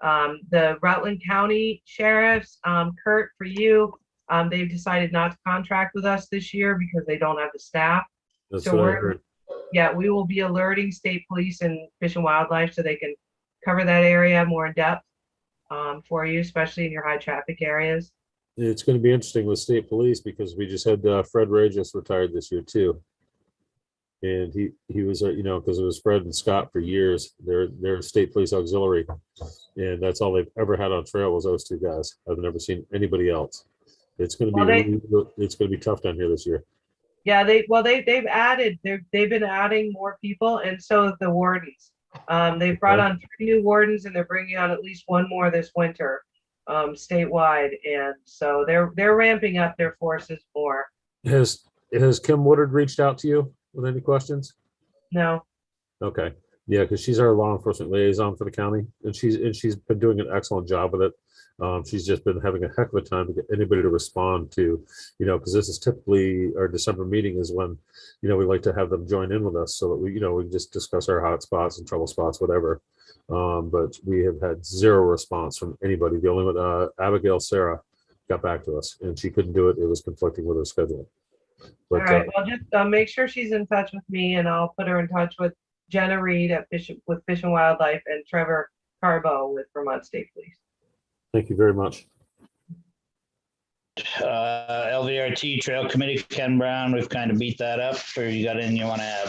The Rutland County sheriffs, Kurt, for you, they've decided not to contract with us this year because they don't have the staff. That's So what I heard. yeah, we will be alerting state police and Fish and Wildlife so they can cover that area more in depth for you, especially in your high traffic areas. It's going to be interesting with state police because we just had Fred Ray just retired this year too. And he was, because it was Fred and Scott for years. They're state police auxiliary. And that's all they've ever had on trail was those two guys. I've never seen anybody else. It's going to be it's going to be tough down here this year. Yeah, they've been adding more people, and so have the wardens. They've brought on 3 new wardens, and they're bringing on at least 1 more this winter, statewide, and so they're ramping up their forces more. Has Kim Woodard reached out to you with any questions? No. Okay. Yeah, because she's our law enforcement liaison for the county, and she's been doing an excellent job with it. She's just been having a heck of a time to get anybody to respond to, because this is typically our December meeting is when, we like to have them join in with us so that we just discuss our hot spots and trouble spots, whatever. But we have had 0 response from anybody. The only one, Abigail Sarah got back to us and she couldn't do it. It was conflicting with her schedule. But, all right, well, just make sure she's in touch with me and I'll put her in touch with Jenna Reed at Fish and Wildlife and Trevor Carbo with Vermont State Police. Thank you very much. LVRT Trail Committee, Ken Brown, we've kind of beat that up, or you got anything you want to add?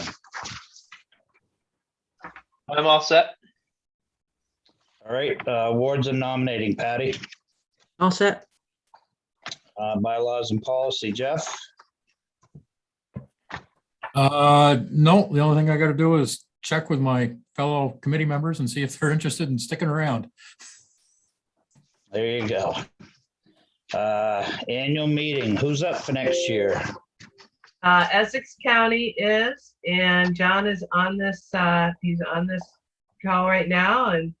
I'm all set. All right, awards and nominating, Patty. All set. Bylaws and policy, Jeff. No, the only thing I got to do is check with my fellow committee members and see if they're interested in sticking around. There you go. Annual meeting, who's up for next year? Essex County is, and John is on this, he's on this call right now, and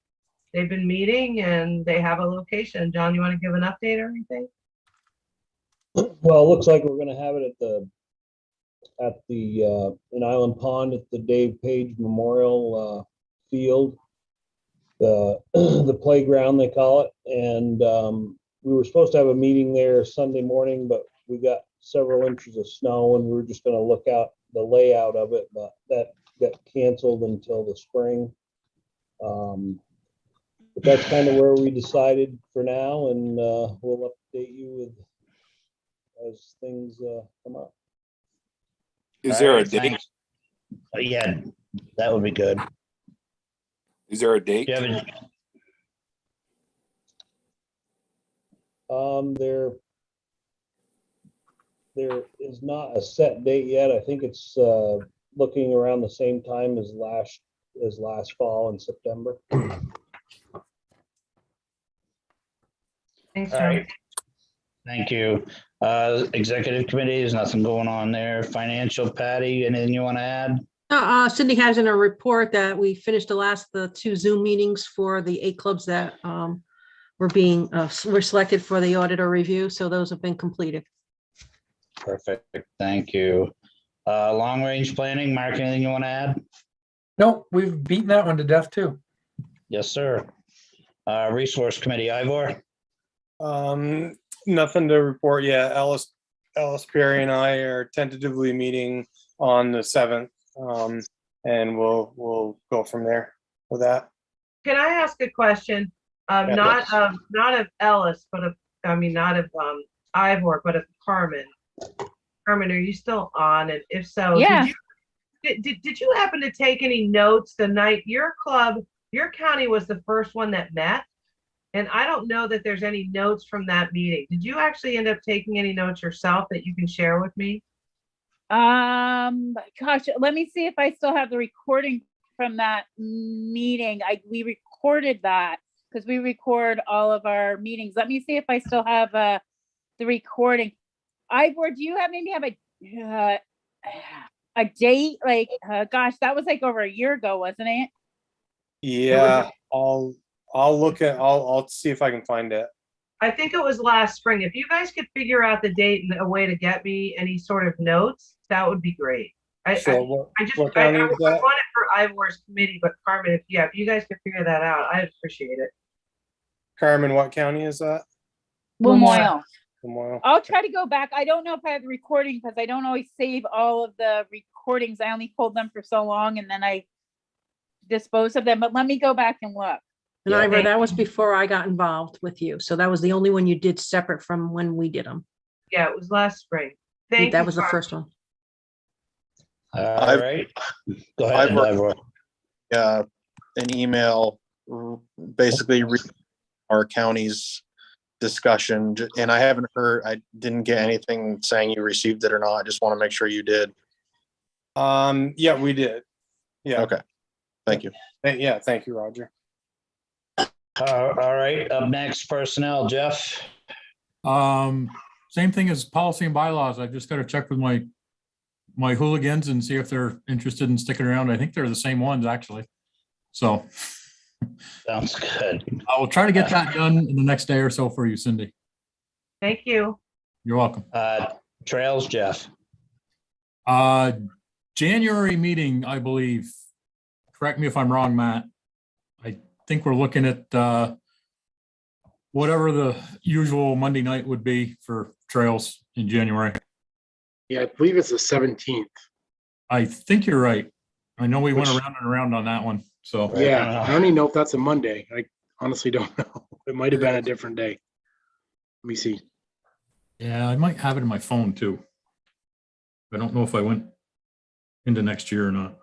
they've been meeting and they have a location. John, you want to give an update or anything? Well, it looks like we're gonna have it at the in Island Pond at the Dave Page Memorial Field, the playground they call it, and we were supposed to have a meeting there Sunday morning, but we got several inches of snow and we were just going to look out the layout of it, but that got canceled until the spring. But that's kind of where we decided for now, and we'll update you as things come up. Is there a date? Yeah, that would be good. Is there a date? Yeah, there is not a set date yet. I think it's looking around the same time as last fall in September. Thanks, all John. right. Thank you. Executive committee, there's nothing going on there. Financial, Patty, anything you want to add? Cindy has in a report that we finished the 2 Zoom meetings for the 8 clubs that were selected for the auditor review. So those have been completed. Perfect. Thank you. Long range planning, Mark, anything you want to add? No, we've beaten that one to death too. Yes, sir. Resource committee, Ivor. Nothing to report yet. Alice Perry and I are tentatively meeting on the 7th. And we'll go from there with that. Can I ask a question? Yeah. Not of Ellis, but not of Ivor, but of Carmen. Carmen, are you still on? And if so, Yeah. did you happen to take any notes the night your county was the first one that met? And I don't know that there's any notes from that meeting. Did you actually end up taking any notes yourself that you can share with me? Gosh, let me see if I still have the recording from that meeting. We recorded that because we record all of our meetings. Let me see if I still have the recording. Ivor, do you maybe have a date? Like, gosh, that was like over a year ago, wasn't it? Yeah, I'll see if I can find it. I think it was last spring. If you guys could figure out the date and a way to get me any sort of notes, that would be great. I want it for Ivor's committee, but Carmen, if you guys could figure that out, I'd appreciate it. Carmen, what county is that? Lamoille. Lamoille. I'll try to go back. I don't know if I have the recording because I don't always save all of the recordings. I only pulled them for so long and then I dispose of them. But let me go back and look. And Ivor, that was before I got involved with you. So that was the only one you did separate from when we did them. Yeah, it was last spring. Thank you. That was the first one. All right. Go ahead, Ivor. An email basically our county's discussion, and I didn't get anything saying you received it or not. I just want to make sure you did. Yeah, we did. Yeah. Okay. Thank you. Yeah, thank you, Roger. All right, up next, personnel, Jeff. Same thing as policy and bylaws. I just got to check with my hooligans and see if they're interested in sticking around. I think they're the same ones, actually. So Sounds good. I will try to get that done in the next day or so for you, Cindy. Thank you. You're welcome. Trails, Jeff. January meeting, I believe. Correct me if I'm wrong, Matt. I think we're looking at whatever the usual Monday night would be for trails in January. Yeah, I believe it's the 17th. I think you're right. I know we went around and around on that one. So yeah, I don't even know if that's a Monday. I honestly don't know. It might have been a different day. Let me see. Yeah, I might have it in my phone too. I don't know if I went into next year or not.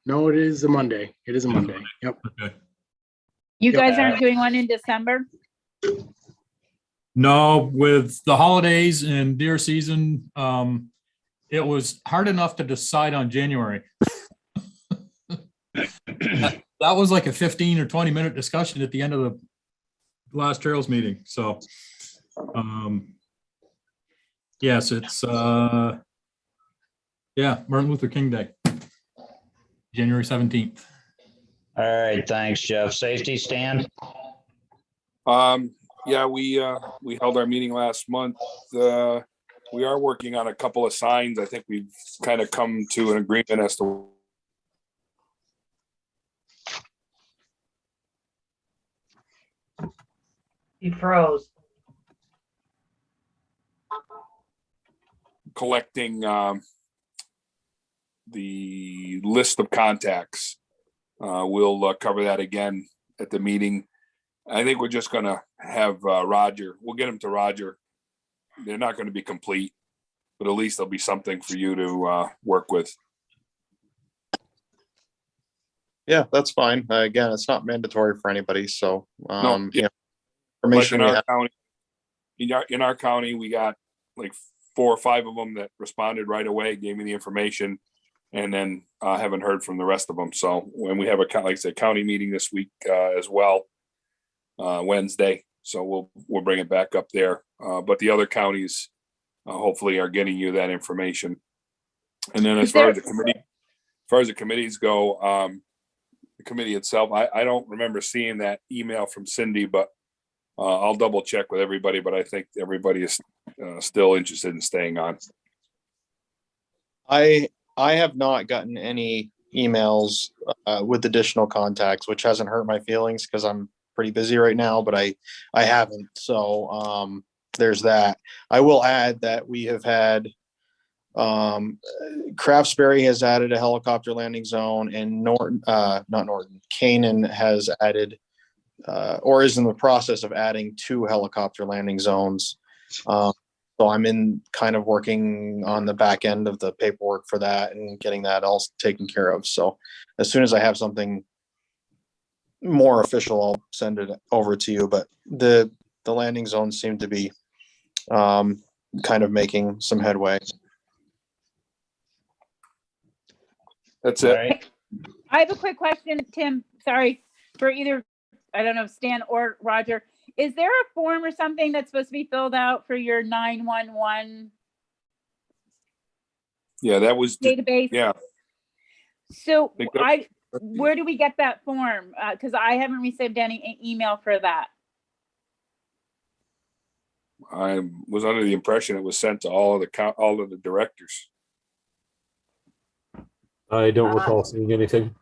No, it is a Monday. It is a Monday. Yep. Okay. You guys aren't doing one in December? No, with the holidays and deer season, it was hard enough to decide on January. That was like a 15 or 20 minute discussion at the end of the last trails meeting. So, yes, it's, Martin Luther King Day, January 17th. All right, thanks, Jeff. Safety stand? Yeah, we held our meeting last month. We are working on a couple of signs. I think we've kind of come to an agreement as to He froze. collecting the list of contacts. We'll cover that again at the meeting. I think we're just gonna have Roger. We'll get them to Roger. They're not going to be complete, but at least there'll be something for you to work with. Yeah, that's fine. Again, it's not mandatory for anybody. So, No, yeah. Information like in our county, we got like 4 or 5 of them that responded right away, gave me the information, and then haven't heard from the rest of them. So when we have like I said, county meeting this week as well, Wednesday. So we'll bring it back up there. But the other counties hopefully are getting you that information. And then as far as the committees go, the committee itself, I don't remember seeing that email from Cindy, but I'll double check with everybody. But I think everybody is still interested in staying on. I have not gotten any emails with additional contacts, which hasn't hurt my feelings because I'm pretty busy right now, but I haven't. So there's that. I will add that we have had Craftsbury has added a helicopter landing zone, and not Norton, Canaan has added, or is in the process of adding 2 helicopter landing zones. So I'm in kind of working on the back end of the paperwork for that and getting that all taken care of. So as soon as I have something more official, I'll send it over to you. But the landing zones seem to be kind of making some headway. That's All it. right. I have a quick question, Tim. Sorry for either, I don't know, Stan or Roger. Is there a form or something that's supposed to be filled out for your 911 Yeah, that was, database? yeah. So Think that- where do we get that form? Because I haven't received any email for that. I was under the impression it was sent to all of the directors. I don't recall seeing anything.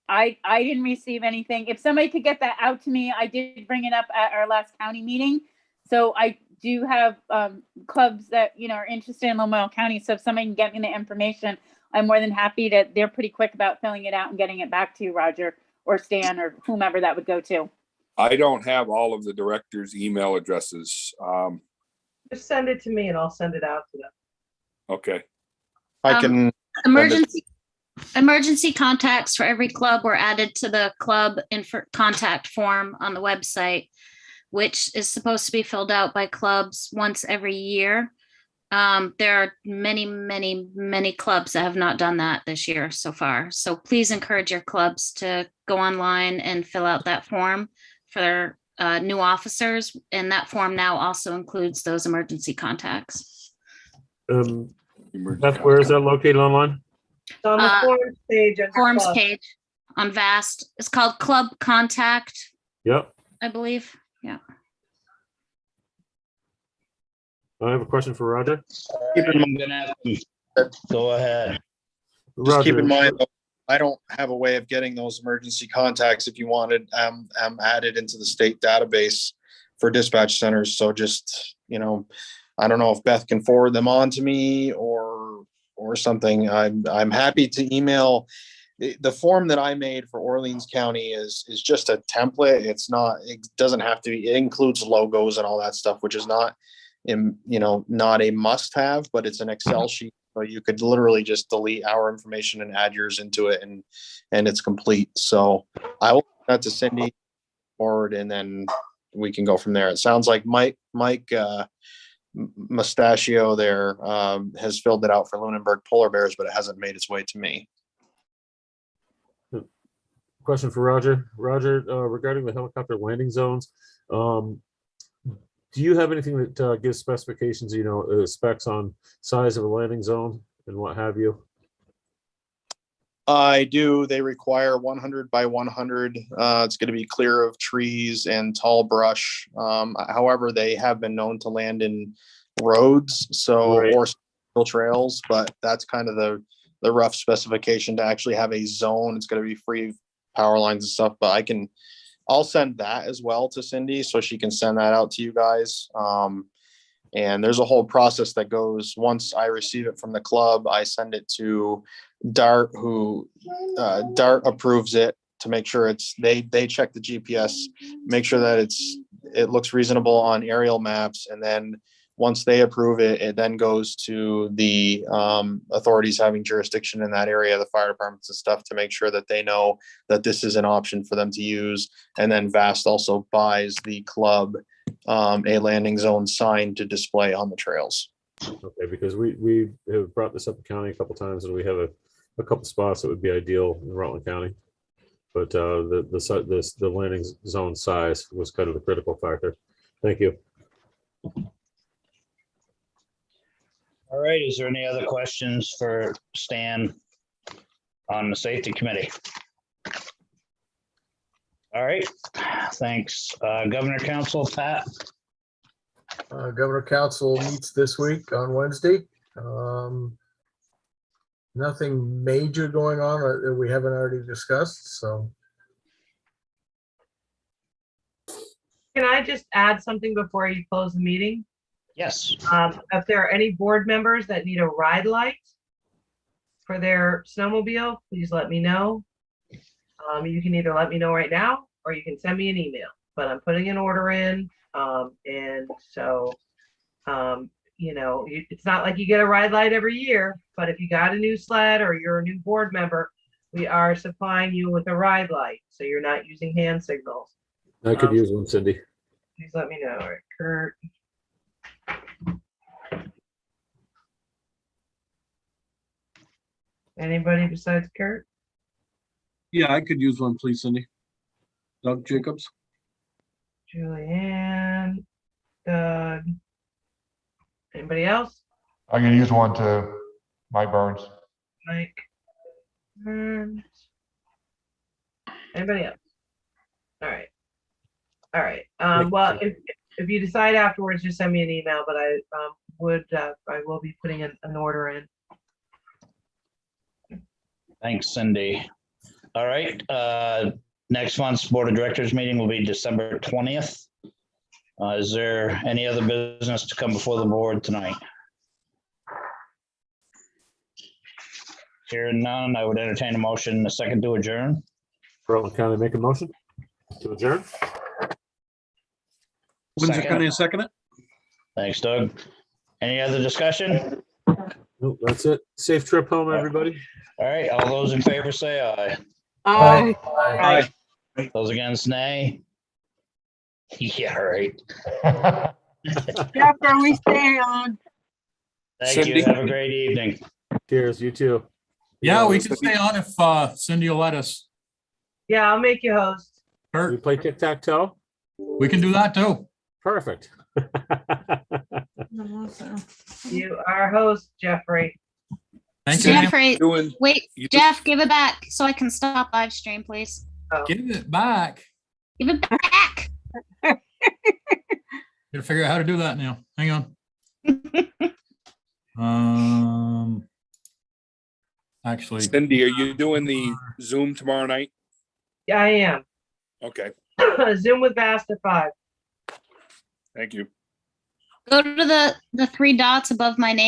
I didn't receive anything. If somebody could get that out to me, I did bring it up at our last county meeting. So I do have clubs that, you know, are interested in Lamoille County. So if somebody can get me the information, I'm more than happy to, they're pretty quick about filling it out and getting it back to you, Roger, or Stan, or whomever that would go to. I don't have all of the directors' email addresses. Just send it to me and I'll send it out to them. Okay. I can. Emergency contacts for every club were added to the club contact form on the website, which is supposed to be filled out by clubs once every year. There are many, many, many clubs that have not done that this year so far. So please encourage your clubs to go online and fill out that form for their new officers. And that form now also includes those emergency contacts. Beth, where is that located online? It's on the forms page. under Forms club. page on VAST. It's called Club Contact, Yep. I believe. Yeah. I have a question for Roger. Keep in I'm gonna have to go ahead. Just keep Roger, in mind, though, I don't have a way of getting those emergency contacts. If you wanted, added into the state database for dispatch centers. So just, you know, I don't know if Beth can forward them on to me or something. I'm happy to email. The form that I made for Orleans County is just a template. It's not, it doesn't have to be, it includes logos and all that stuff, which is not, not a must have, but it's an Excel sheet. So you could literally just delete our information and add yours into it and it's complete. So I will send that to Cindy forward and then we can go from there. It sounds like Mike Mustachio there has filled it out for Lunenburg Polar Bears, but it hasn't made its way to me. question for Roger. Roger, regarding the helicopter landing zones, do you have anything that gives specifications, specs on size of a landing zone and what have you? I do. They require 100 by 100. It's going to be clear of trees and tall brush. However, they have been known to land in roads, or trails, but that's kind of the rough specification to actually have a zone. It's going to be free power lines and stuff, but I'll send that as well to Cindy so she can send that out to you guys. And there's a whole process that goes, once I receive it from the club, I send it to DART, who DART approves it to make sure they check the GPS, make sure that it looks reasonable on aerial maps. And then once they approve it, it then goes to the authorities having jurisdiction in that area, the fire departments and stuff, to make sure that they know that this is an option for them to use. And then VAST also buys the club a landing zone sign to display on the trails. Okay, because we have brought this up in county a couple times, and we have a couple spots that would be ideal in Rutland County, but the landing zone size was kind of the critical factor. Thank you. All right, is there any other questions for Stan on the safety committee? All right, thanks. Governor Council, Pat? Governor Council meets this week on Wednesday. Nothing major going on that we haven't already discussed, so. Can I just add something before you close the meeting? Yes. If there are any board members that need a ride light for their snowmobile, please let me know. You can either let me know right now, or you can send me an email, but I'm putting an order in. And so, it's not like you get a ride light every year, but if you got a new sled or you're a new board member, we are supplying you with a ride light, so you're not using hand signals. I could use one, Cindy. Please let me know. All right, Kurt. Anybody besides Kurt? Yeah, I could use one, please, Cindy. Doug Jacobs. Julianne, Doug. Anybody else? I can use one too. Mike Burns. Mike. Burns. Anybody else? All right. All right. Well, if you decide afterwards, just send me an email, but I will be putting an order in. Thanks, Cindy. All right, next month's Board of Directors meeting will be December 20th. Is there any other business to come before the board tonight? Hearing none, I would entertain a motion, a second to adjourn. Rutland County make a motion to adjourn. Windsor Second. County, second it. Thanks, Doug. Any other discussion? Nope, that's it. Safe trip home, everybody. All right, all those in favor say aye. Aye. Those against, nay. Yeah, right. Jeff, are we staying on? Thank you. Cindy? Have a great evening. Cheers, you too. Yeah, we can stay on if Cindy will let us. Yeah, I'll make you host. We Kurt, play tic-tac-toe? we can do that too. Perfect. You are host, Jeffrey. Thank you. Jeffrey, Doing, wait, you- Jeff, give it back so I can stop live stream, please. Give it back. Give it back. Gotta figure out how to do that now. Hang on. Actually, Cindy, are you doing the Zoom tomorrow night? Yeah, I am. Okay, Zoom with Vast at 5. thank you. Go to the three dots above my name.